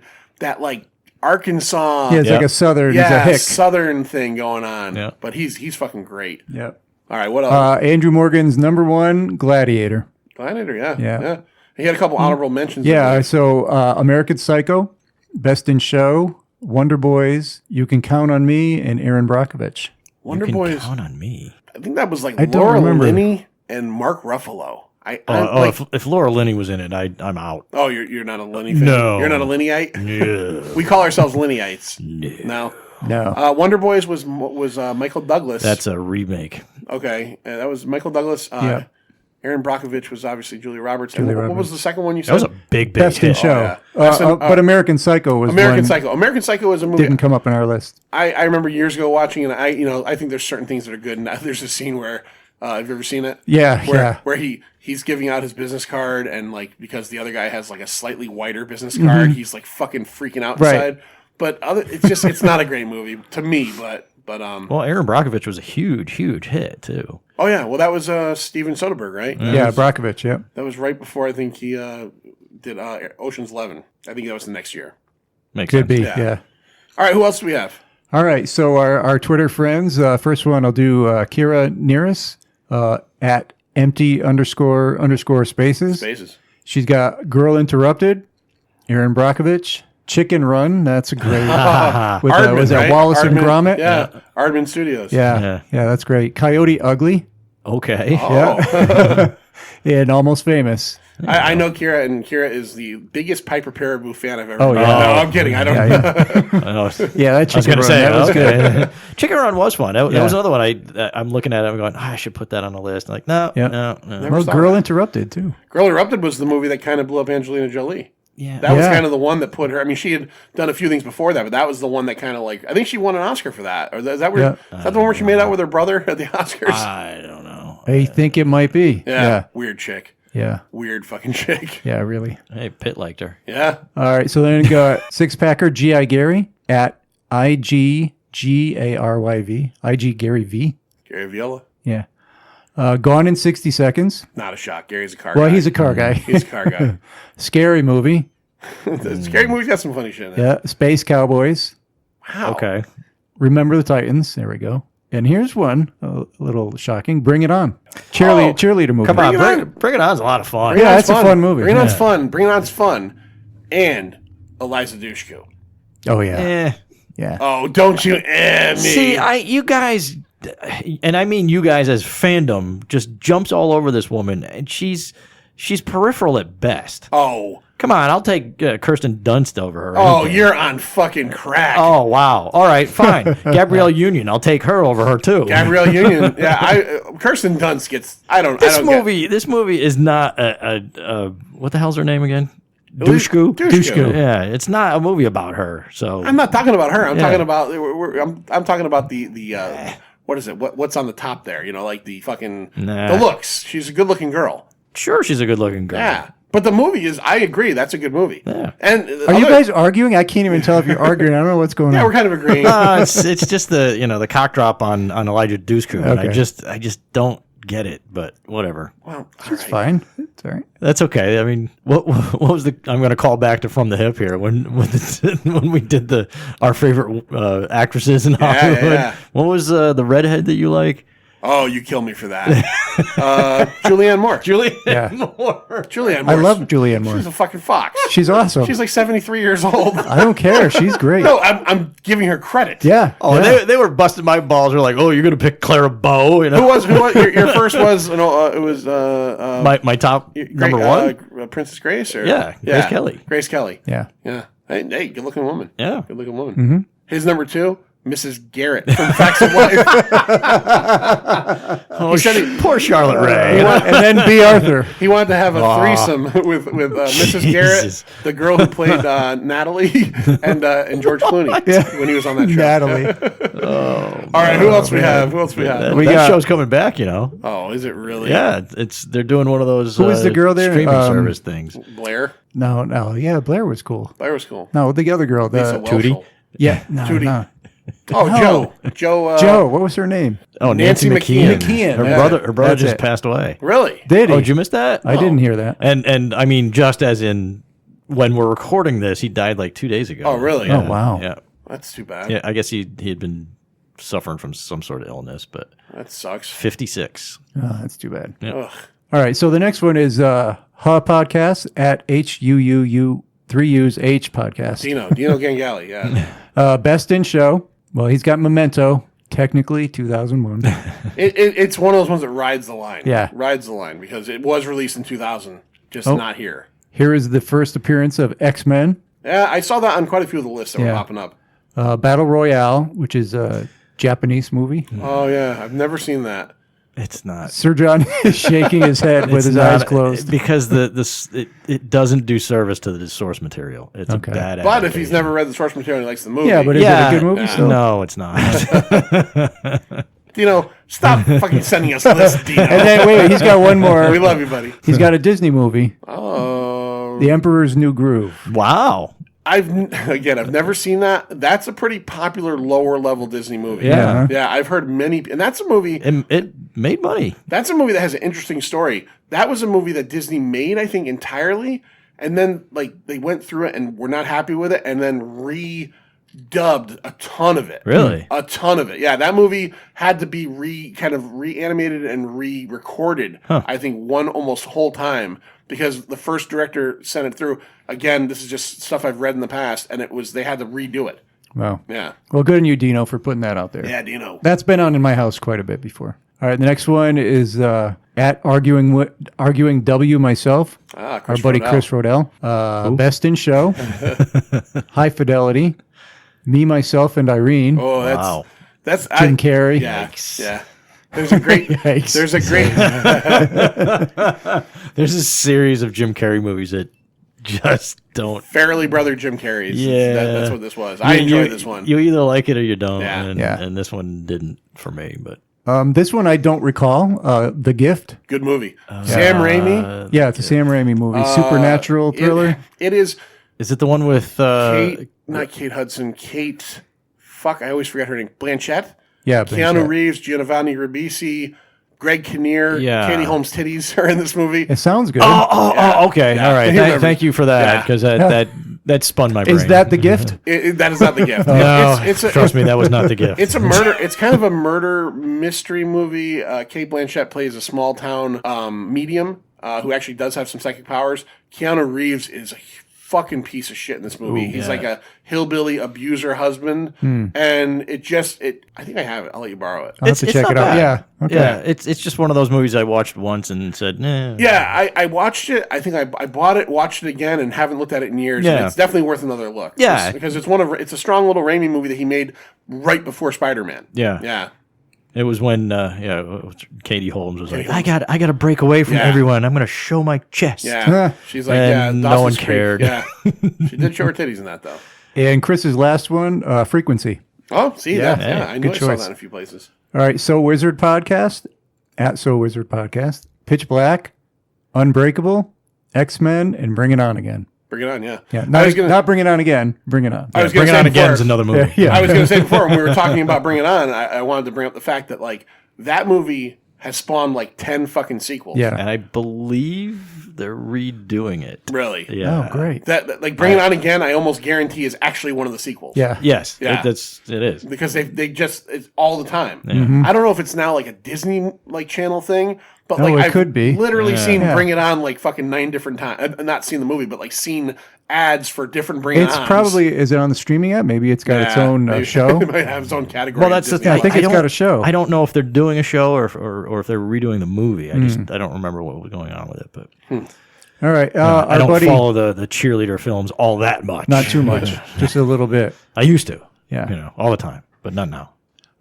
S6: Arkansas.
S5: Yeah, it's
S4: Yeah.
S5: like a Southern. He's a hick.
S6: Southern thing going on.
S4: Yeah.
S6: But he's fucking great.
S5: Yep.
S6: All right, what else?
S5: Andrew Morgan's number 1, Gladiator.
S6: Gladiator, yeah.
S5: Yeah.
S6: He had a couple honorable mentions.
S5: Yeah, so American Psycho, Best in Show, Wonder Boys, You Can Count on Me, and Aaron Brockovich.
S6: Wonder
S4: You can
S6: Boys.
S4: count on me.
S6: I think that was like
S5: I don't
S6: Laura
S5: remember.
S6: Linney and Mark Ruffalo.
S4: If Laura Linney was in it, I'm out.
S6: Oh, you're not a Linney fan?
S4: No.
S6: You're not a Linneyite?
S4: Yeah.
S6: We call ourselves Linneyites. No.
S5: No.
S6: Wonder Boys was Michael Douglas.
S4: That's a remake.
S6: okay. That was Michael Douglas.
S5: Yeah.
S6: Aaron Brockovich was obviously Julia Roberts.
S5: Julia
S6: and what
S5: Roberts.
S6: was the second one you said?
S4: That was a big
S5: Best in
S4: hit.
S5: Show.
S6: yeah.
S5: But American Psycho was
S6: American
S5: one
S6: Psycho. American Psycho was a movie.
S5: didn't come up on our list.
S6: I remember years ago watching, and I think there's certain things that are good. And there's a scene where have you ever seen it?
S5: Yeah,
S6: Where he's giving out his business card, and like because the other guy has like a slightly whiter business card, he's like fucking freaking out
S5: Right.
S6: inside. But it's not a great movie to me. But
S4: Well, Aaron Brockovich was a huge hit too.
S6: oh yeah, well that was Steven Soderbergh, right?
S5: Yeah, Brockovich, yeah.
S6: That was right before I think he did Ocean's 11. I think that was the next year.
S4: Makes
S5: Could
S4: sense.
S5: be,
S6: Yeah.
S5: yeah.
S6: All right, who else do we have?
S5: All right. So our Twitter friends, first one I'll do Kira Nearest at empty__spaces.
S6: Spaces.
S5: She's got Girl Interrupted, Aaron Brockovich, Chicken Run. That's a great. With
S6: Aardman,
S5: was that
S6: right?
S5: Wallace and
S6: Aardman,
S5: Gromit?
S6: Yeah. Aardman Studios.
S5: Yeah, that's great. Coyote Ugly.
S4: Okay.
S6: Oh.
S5: And Almost Famous.
S6: I know Kira, and Kira is the biggest Piper Perabo fan I've ever
S5: Oh,
S6: met.
S5: yeah.
S6: No, I'm kidding. I don't
S5: Yeah, Yeah, that
S4: I was
S5: Chicken
S4: going to
S5: Run,
S4: say,
S5: that was good.
S4: okay. Chicken Run was fun. That
S5: Yeah.
S4: was another one I'm looking at it. I'm going, I should put that on the list. Like, no.
S6: Never
S5: Well,
S6: saw
S5: Girl
S6: that.
S5: Interrupted too.
S6: Girl Erupted was the movie that kind of blew up Angelina Jolie.
S4: Yeah.
S6: That was
S5: Yeah.
S6: kind of the one that put her. I mean, she had done a few things before that, but that was the one that kind of like. I think she won an Oscar for that. Or is that where?
S5: Yeah.
S6: Is that the one where she made out with her brother at the Oscars?
S4: I don't know.
S5: I think it might be.
S6: yeah. Weird chick.
S5: Yeah.
S6: Weird fucking chick.
S5: Yeah, really.
S4: Hey, Pitt liked her.
S6: Yeah.
S5: All right. So then we got Six Packer G.I. Gary at IGGARYV. IG Gary V.
S6: Gary Viola.
S5: Yeah. Gone in 60 Seconds.
S6: Not a shock. Gary's a car
S5: Well,
S6: guy.
S5: he's a car guy.
S6: He's a car guy.
S5: Scary Movie.
S6: The Scary movie's got some funny shit in it.
S5: Yeah. Space Cowboys.
S6: Wow.
S4: Okay.
S5: Remember the Titans. There we go. And here's one, a little shocking. Bring It On. Cheerleader movie.
S4: Come on.
S6: Bring It On.
S4: Bring it on's a lot of fun.
S5: Yeah,
S6: It's
S5: that's a fun movie.
S6: Bring It On's
S5: Yeah.
S6: fun. Bring It On's fun. And Eliza Dushku.
S5: Oh, yeah.
S4: Eh.
S5: Yeah.
S6: Oh, don't you me.
S4: See, you guys, and I mean you guys as fandom, just jumps all over this woman, and she's peripheral at best.
S6: Oh.
S4: Come on, I'll take Kirsten Dunst over her.
S6: Oh, you're on fucking crack.
S4: Oh, wow. All right, fine. Gabrielle Union, I'll take her over her too.
S6: Gabrielle Union. Yeah, Kirsten Dunst gets. I don't.
S4: This
S6: I don't
S4: movie, this movie is not a what the hell's her name again?
S6: was-
S4: Dushku.
S6: Dushku.
S4: Yeah, it's not a movie about her. So
S6: I'm not talking about her. I'm
S4: Yeah.
S6: talking about. I'm talking about the. What is it? What's on the top there? You know, like the fucking
S4: Nah.
S6: the looks. She's a good-looking girl.
S4: sure, she's a good-looking girl.
S6: Yeah, but the movie is. I agree. That's a good movie.
S4: Yeah.
S6: And
S5: Are you guys arguing? I can't even tell if you're arguing. I don't know what's going
S6: Yeah,
S5: on.
S6: we're kind of agreeing.
S4: No, it's just the cock drop on Elijah Dushku, and I
S5: Okay.
S4: just don't get it. But whatever.
S6: Well,
S5: It's fine. It's all right.
S4: That's okay. I mean, what was the? I'm going to call back to From the Hip here when we did our favorite actresses in Hollywood.
S6: yeah.
S4: What was the redhead that you like?
S6: Oh, you kill me for that. Julianne Moore.
S4: Julianne
S5: Yeah.
S4: Moore.
S6: Julianne
S5: I
S6: Moore.
S5: love Julianne Moore.
S6: She's a fucking fox.
S5: She's awesome.
S6: She's like 73 years old.
S5: I don't care. She's great.
S6: No, I'm giving her credit.
S5: Yeah.
S4: Oh,
S5: yeah.
S4: they were busting my balls. They're like, oh, you're going to pick Clara Bow. You know?
S6: Who was your first was? It was
S4: my top number one?
S6: Princess Grace or
S4: Yeah, Grace Kelly.
S6: Grace Kelly.
S5: Yeah.
S6: Yeah. Hey, good looking woman.
S4: Yeah.
S6: Good looking woman.
S5: Mm-hmm.
S6: His number two, Mrs. Garrett from Facts of Life.
S4: Oh,
S6: said
S4: poor Charlotte Ray.
S5: And then B. Arthur.
S6: He wanted to have a threesome with Mrs.
S4: Jesus.
S6: Garrett, the girl who played Natalie, and George Clooney when he was on that show.
S5: Natalie.
S6: All right, who else we have? Who else we have?
S5: We
S4: that
S5: got-
S4: show's coming back, you know.
S6: Oh, is it really?
S4: Yeah, they're doing one of those.
S5: Who was the girl there?
S4: Streaming
S5: Um,
S4: service things.
S6: Blair.
S5: No. Yeah, Blair was cool.
S6: Blair was cool.
S5: No, the other girl.
S6: Lisa
S5: The,
S6: Whelchel.
S5: yeah. No,
S6: Tootie.
S5: no.
S6: Oh,
S5: No.
S6: Joe.
S5: Joe. What was her name?
S4: Oh,
S6: Nancy
S4: Nancy
S6: McKeon.
S5: McKeon,
S4: Her
S5: yeah.
S4: brother
S5: That's
S4: just
S5: it.
S4: passed away.
S6: Really?
S5: Did he?
S4: Oh, did you miss that?
S5: I didn't hear that.
S4: And I mean, just as in when we're recording this, he died like 2 days ago.
S6: Oh, really?
S5: Oh, wow.
S4: Yeah,
S6: That's too bad.
S4: yeah. I guess he had been suffering from some sort of illness, but
S6: That sucks.
S4: 56.
S5: Oh, that's too bad.
S6: Ugh.
S5: All right. So the next one is Ha Podcast at HUUU 3U's H Podcast.
S6: Dino Gangali, yeah.
S5: Best in Show. Well, he's got Memento. Technically, 2001.
S6: It's one of those ones that rides the line.
S5: Yeah.
S6: Rides the line because it was released in 2000, just
S5: Oh.
S6: not here.
S5: Here is the first appearance of X-Men.
S6: Yeah, I saw that on quite a few of the lists that were
S5: Yeah.
S6: popping up.
S5: Battle Royale, which is a Japanese movie.
S6: Oh, yeah. I've never seen that.
S4: It's not.
S5: Sir John is shaking his head with
S4: It's
S5: his
S4: not-
S5: eyes closed.
S4: because it doesn't do service to the source material. It's
S5: Okay.
S4: a bad.
S6: But if he's never read the source material and he likes the movie.
S5: Yeah, but is it a good movie still?
S4: No, it's not.
S6: Dino, stop fucking sending us lists, Dino.
S5: And then, wait, he's got one more.
S6: We love you, buddy.
S5: He's got a Disney movie,
S6: Oh.
S5: The Emperor's New Groove.
S4: Wow.
S6: I've never seen that. That's a pretty popular lower level Disney movie.
S4: Yeah.
S6: Yeah, I've heard many, and that's a movie.
S4: It made money.
S6: That's a movie that has an interesting story. That was a movie that Disney made, I think, entirely, and then like they went through it and were not happy with it, and then dubbed a ton of it.
S4: Really?
S6: A ton of it. Yeah, that movie had to be reanimated and re-recorded, I think, one almost whole time, because the first director sent it through. Again, this is just stuff I've read in the past, and they had to redo it.
S5: Wow.
S6: Yeah.
S5: Well, good on you, Dino, for putting that out there.
S6: Yeah, Dino.
S5: That's been on in my house quite a bit before. All right, the next one is at arguing W myself. Our buddy Chris Rodell. Best in Show. High Fidelity. Me, Myself, and Irene.
S6: Oh, that's
S5: Jim Carrey.
S6: Yeah, yeah. There's a great.
S5: Yikes.
S4: There's a series of Jim Carrey movies that just don't.
S6: Fairly Brother Jim Carrey's.
S4: Yeah.
S6: That's what this was. I enjoyed this one.
S4: You either like it or you don't.
S6: Yeah.
S4: And this one didn't for me, but.
S5: This one I don't recall. The Gift.
S6: Good movie. Sam Raimi.
S5: Yeah, it's a Sam Raimi movie. Supernatural thriller.
S6: It is.
S4: Is it the one with
S6: Not Kate Hudson. Fuck, I always forget her name. Blanchett.
S5: Yeah,
S6: Keanu Reeves, Giovanni Ribisi, Greg Kinnear, Katie Holmes titties are in this movie.
S5: It sounds good.
S4: Oh, okay.
S6: Yeah.
S4: All right. Thank you for that, because that spun my brain.
S5: Is that The Gift?
S6: That is not The Gift.
S4: No, trust me, that was not The Gift.
S6: It's a murder. It's kind of a murder mystery movie. Kate Blanchett plays a small town medium who actually does have some psychic powers. Keanu Reeves is a fucking piece of shit in this movie. He's like a hillbilly abuser husband, and I think I have it. I'll let you borrow it.
S5: I'll have to check it out. Yeah. Okay.
S4: Yeah, it's just one of those movies I watched once and said, nah.
S6: Yeah, I watched it. I think I bought it, watched it again, and haven't looked at it in years.
S4: Yeah.
S6: And it's definitely worth another look.
S4: Yeah.
S6: Because it's a strong little Raimi movie that he made right before Spider-Man.
S4: Yeah.
S6: Yeah.
S4: It was when Katie Holmes was like, I got to break away from everyone. I'm going to show my chest.
S6: Yeah. She's like,
S4: And no
S6: Dawson's
S4: one
S6: Creek.
S4: cared.
S6: Yeah. She did show her titties in that, though.
S5: And Chris's last one, Frequency.
S6: Oh, see that?
S4: hey,
S6: Yeah, I know
S5: good
S6: I saw
S5: choice.
S6: that in a few places.
S5: All right, So Wizard Podcast, at So Wizard Podcast, Pitch Black, Unbreakable, X-Men, and Bring It On Again.
S6: Bring it on, yeah.
S5: Yeah,
S6: I was
S5: not Bring It On Again, Bring It On.
S6: I was gonna
S4: Bring It
S6: say
S4: On Again
S6: before-
S4: is another movie.
S5: Yeah.
S6: I was going to say before, when we were talking about Bring It On, I wanted to bring up the fact that, like, that movie has spawned, like, 10 fucking sequels.
S5: Yeah.
S4: And I believe they're redoing it.
S6: Really?
S4: Yeah.
S5: Oh, great.
S6: That like, Bring It On Again, I almost guarantee is actually one of the sequels.
S5: Yeah.
S4: Yes.
S6: Yeah.
S4: It is.
S6: Because they just, it's all the time. I don't know if it's now, like, a Disney, like, channel thing, but,
S5: Oh,
S6: like,
S5: it
S6: I've
S5: could be.
S6: literally seen
S5: Yeah.
S6: Bring It On, like, fucking 9 different times. Not seen the movie, but, like, seen ads for different Bring It
S5: It's
S6: Ons.
S5: probably, is it on the streaming app? Maybe it's got its own
S6: maybe-
S5: show.
S6: It might have its own category.
S4: Well, that's the
S6: Disney
S4: thing.
S5: I think it's got a show.
S4: I don't know if they're doing a show or if they're redoing the movie. I don't remember what was going on with it. But
S5: All right.
S4: I
S5: Our
S4: don't
S5: buddy,
S4: follow the cheerleader films all that much.
S5: not too much, just a little bit.
S4: I used to.
S5: Yeah.
S4: All the time, but not now.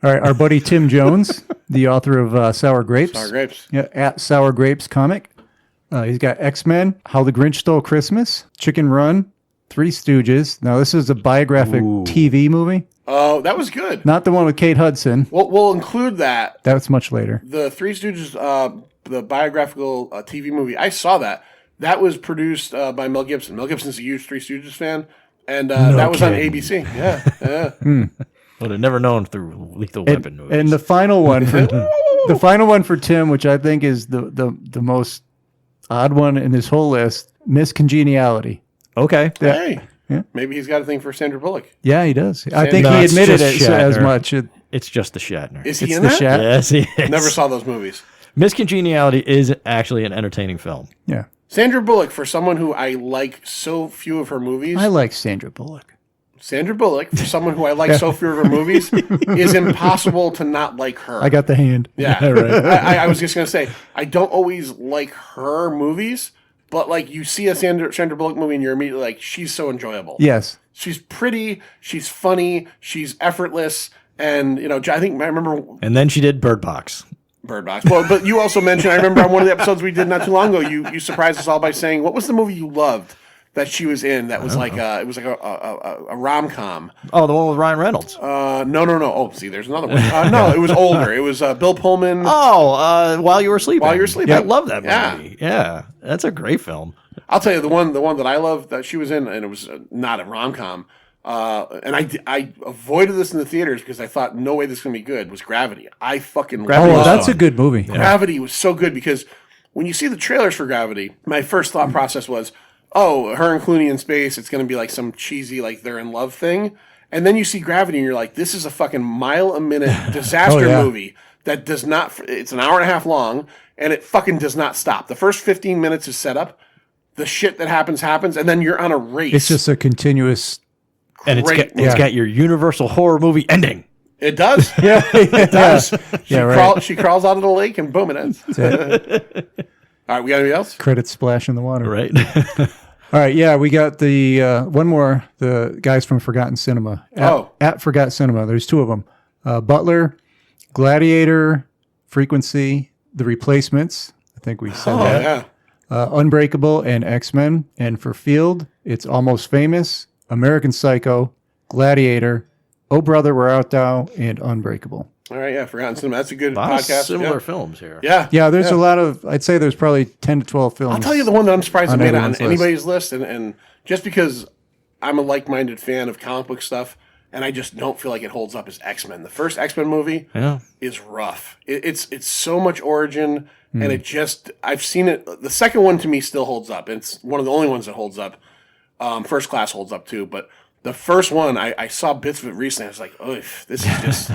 S5: All right. Our buddy Tim Jones, the author of Sour Grapes.
S6: Sour Grapes.
S5: Yeah, at Sour Grapes Comic. He's got X-Men, How the Grinch Stole Christmas, Chicken Run, Three Stooges. Now, this is a biographic TV movie,
S6: Oh, that was good.
S5: not the one with Kate Hudson.
S6: We'll include that.
S5: That's much later.
S6: The Three Stooges, the biographical TV movie. I saw that. That was produced by Mel Gibson. Mel Gibson's a huge Three Stooges fan, and that was on
S4: kidding.
S6: ABC. Yeah.
S4: Would have never known through Lethal Weapon movies.
S5: And the final one for Tim, which I think is the most odd one in this whole list, Miss Congeniality.
S4: okay.
S6: Hey.
S5: Yeah.
S6: Maybe he's got a thing for Sandra Bullock.
S5: Yeah, he does. I think
S4: No,
S5: he
S4: it's
S5: admitted
S4: just
S5: it as
S4: Shatner.
S5: much.
S4: It's just the Shatner.
S6: Is he
S5: It's
S6: in
S5: the
S6: that?
S5: Shat.
S4: Yes, he is.
S6: Never saw those movies.
S4: Miss Congeniality is actually an entertaining film.
S5: Yeah.
S6: Sandra Bullock, for someone who I like so few of her movies,
S5: I like Sandra Bullock.
S6: Sandra Bullock, for someone who I like so few of her movies, is impossible to not like her.
S5: I got the hand.
S6: Yeah,
S4: right.
S6: I was just gonna say I don't always like her movies, but like you see a Sandra Bullock movie and you're immediately like, she's so enjoyable.
S5: Yes.
S6: She's pretty, she's funny, she's effortless, and I remember
S4: And then she did Bird Box.
S6: Bird Box. Well, but you also mentioned, I remember on one of the episodes we did not too long ago, you surprised us all by saying, what was the movie you loved that she was in that was like it was like a rom-com?
S4: Oh, the one with Ryan Reynolds.
S6: No. Oh, see, there's another one. No, it was older. It was Bill Pullman.
S4: While You Were Sleeping.
S6: While You Were Sleeping.
S4: I love that
S6: Yeah.
S4: movie. Yeah. That's a great film.
S6: I'll tell you the one that I loved that she was in, and it was not a rom-com. And I avoided this in the theaters because I thought no way this is gonna be good. Was Gravity? I fucking
S4: Gravity
S5: Oh,
S4: was
S5: that's
S4: fun.
S5: a good movie.
S6: Gravity was so good because when you see the trailers for Gravity, my first thought process was, oh, her and Clooney in space. It's gonna be like some cheesy like they're in love thing. And then you see Gravity, and you're like, this is a fucking mile-a-minute disaster movie that does not... It's an hour and a half long, and it fucking does not stop. The first 15 minutes is set up. The shit that happens, and then you're on a race.
S5: It's just a continuous...
S4: And it's got your universal horror movie ending.
S6: It does.
S5: Yeah,
S6: It does.
S5: right.
S6: She crawls out of the lake, and boom, it ends. All right, we got anything else?
S5: Credits splash in the water.
S4: Right.
S5: All right, yeah, we got the one more, the guys from Forgotten Cinema. At Forgotten Cinema, there's two of them. Butler, Gladiator, Frequency, The Replacements. I think we said that.
S6: Yeah.
S5: Unbreakable, and X-Men. And for Field, it's Almost Famous, American Psycho, Gladiator, Oh Brother, We're Out Thou, and Unbreakable.
S6: All right, yeah, Forgotten Cinema. That's a good
S4: A lot
S6: podcast.
S4: of similar films here.
S6: Yeah.
S5: Yeah, there's a lot of, I'd say there's probably 10 to 12 films.
S6: I'll tell you the one that I'm surprised I
S5: on
S6: made it on
S5: everyone's list.
S6: anybody's list, and just because I'm a like-minded fan of comic book stuff, and I just don't feel like it holds up, is X-Men. The first X-Men movie is rough. It's so much origin, and it just, I've seen it. The second one to me still holds up. It's one of the only ones that holds up. First Class holds up too, but the first one, I saw bits of it recently. I was like, oh, this is just,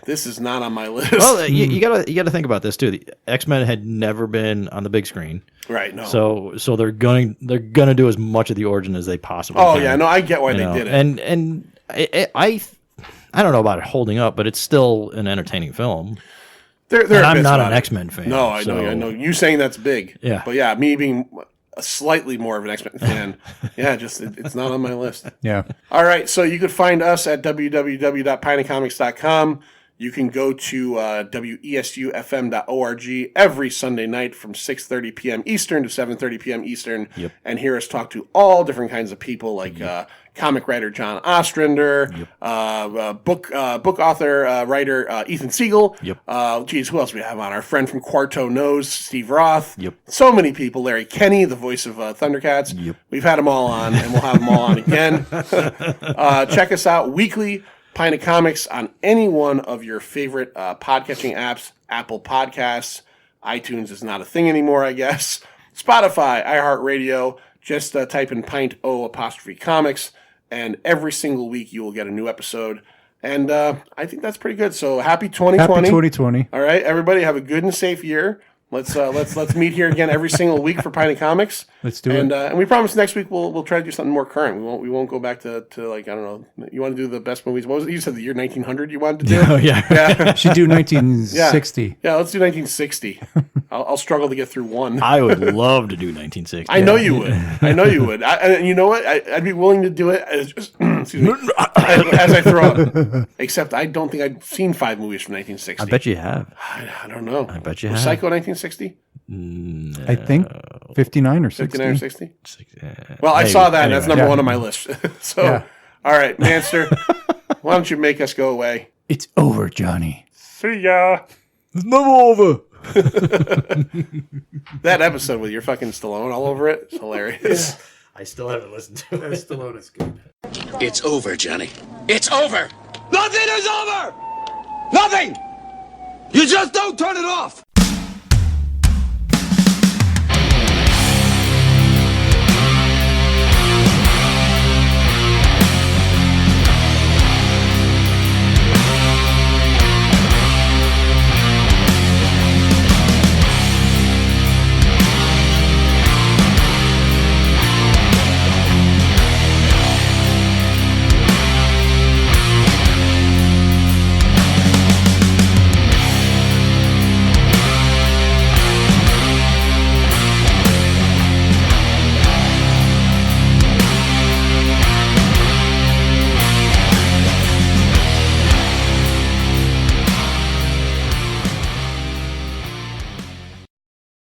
S6: this is not on my list.
S4: Well, you gotta think about this too. The X-Men had never been on the big screen,
S6: right? No.
S4: So they're gonna do as much of the origin as they possibly
S6: Oh
S4: can.
S6: yeah, no, I get why they did it.
S4: And I don't know about it holding up, but it's still an entertaining film. I'm not an X-Men fan.
S6: No, I know. You saying that's big.
S4: Yeah.
S6: But yeah, me being slightly more of an X-Men fan, it's not on my list.
S5: Yeah.
S6: All right, so you could find us at www.pinecomics.com. You can go to wesufm.org every Sunday night from 6:30 p.m. Eastern to 7:30 p.m. Eastern, and hear us talk to all different kinds of people, like comic writer John Ostrander, book author writer Ethan Siegel. Who else we have on? Our friend from Quarto Knows, Steve Roth. So many people. Larry Kenny, the voice of Thundercats. We've had them all on, and we'll have them all on again. Check us out weekly. Pint of Comics on any one of your favorite podcatching apps. Apple Podcasts, iTunes is not a thing anymore, I guess. Spotify, iHeartRadio. Just type in Pint O''Comics, and every single week you will get a new episode. And I think that's pretty good. So happy 2020.
S5: Happy 2020.
S6: All right, everybody, have a good and safe year. Let's meet here again every single week for Pint of Comics.
S5: Let's do it.
S6: And we promise next week we'll try to do something more current. We won't go back to like, I don't know. You want to do the best movies? What was it? You said the year 1900 you wanted to do?
S4: Yeah.
S5: Should do 1960.
S6: Yeah, let's do 1960. I'll struggle to get through one.
S4: I would love to do 1960.
S6: I know you would. And you know what? I'd be willing to do it as I throw up. Except I don't think I've seen 5 movies from 1960.
S4: I bet you have.
S6: I don't know.
S4: I bet you
S6: Was
S4: have.
S6: Psycho 1960?
S5: I think 59 or 60.
S6: 59 or 60? Well, I saw that, and that's number one on my list. So, all right, Manster, why don't you make us go away?
S5: It's over, Johnny.
S6: See ya.
S5: It's never over.
S6: That episode with your fucking Stallone all over it is hilarious.
S4: I still haven't listened to it.
S5: Stallone is good.
S7: It's over, Johnny. It's over. Nothing is over. Nothing. You just don't turn it off.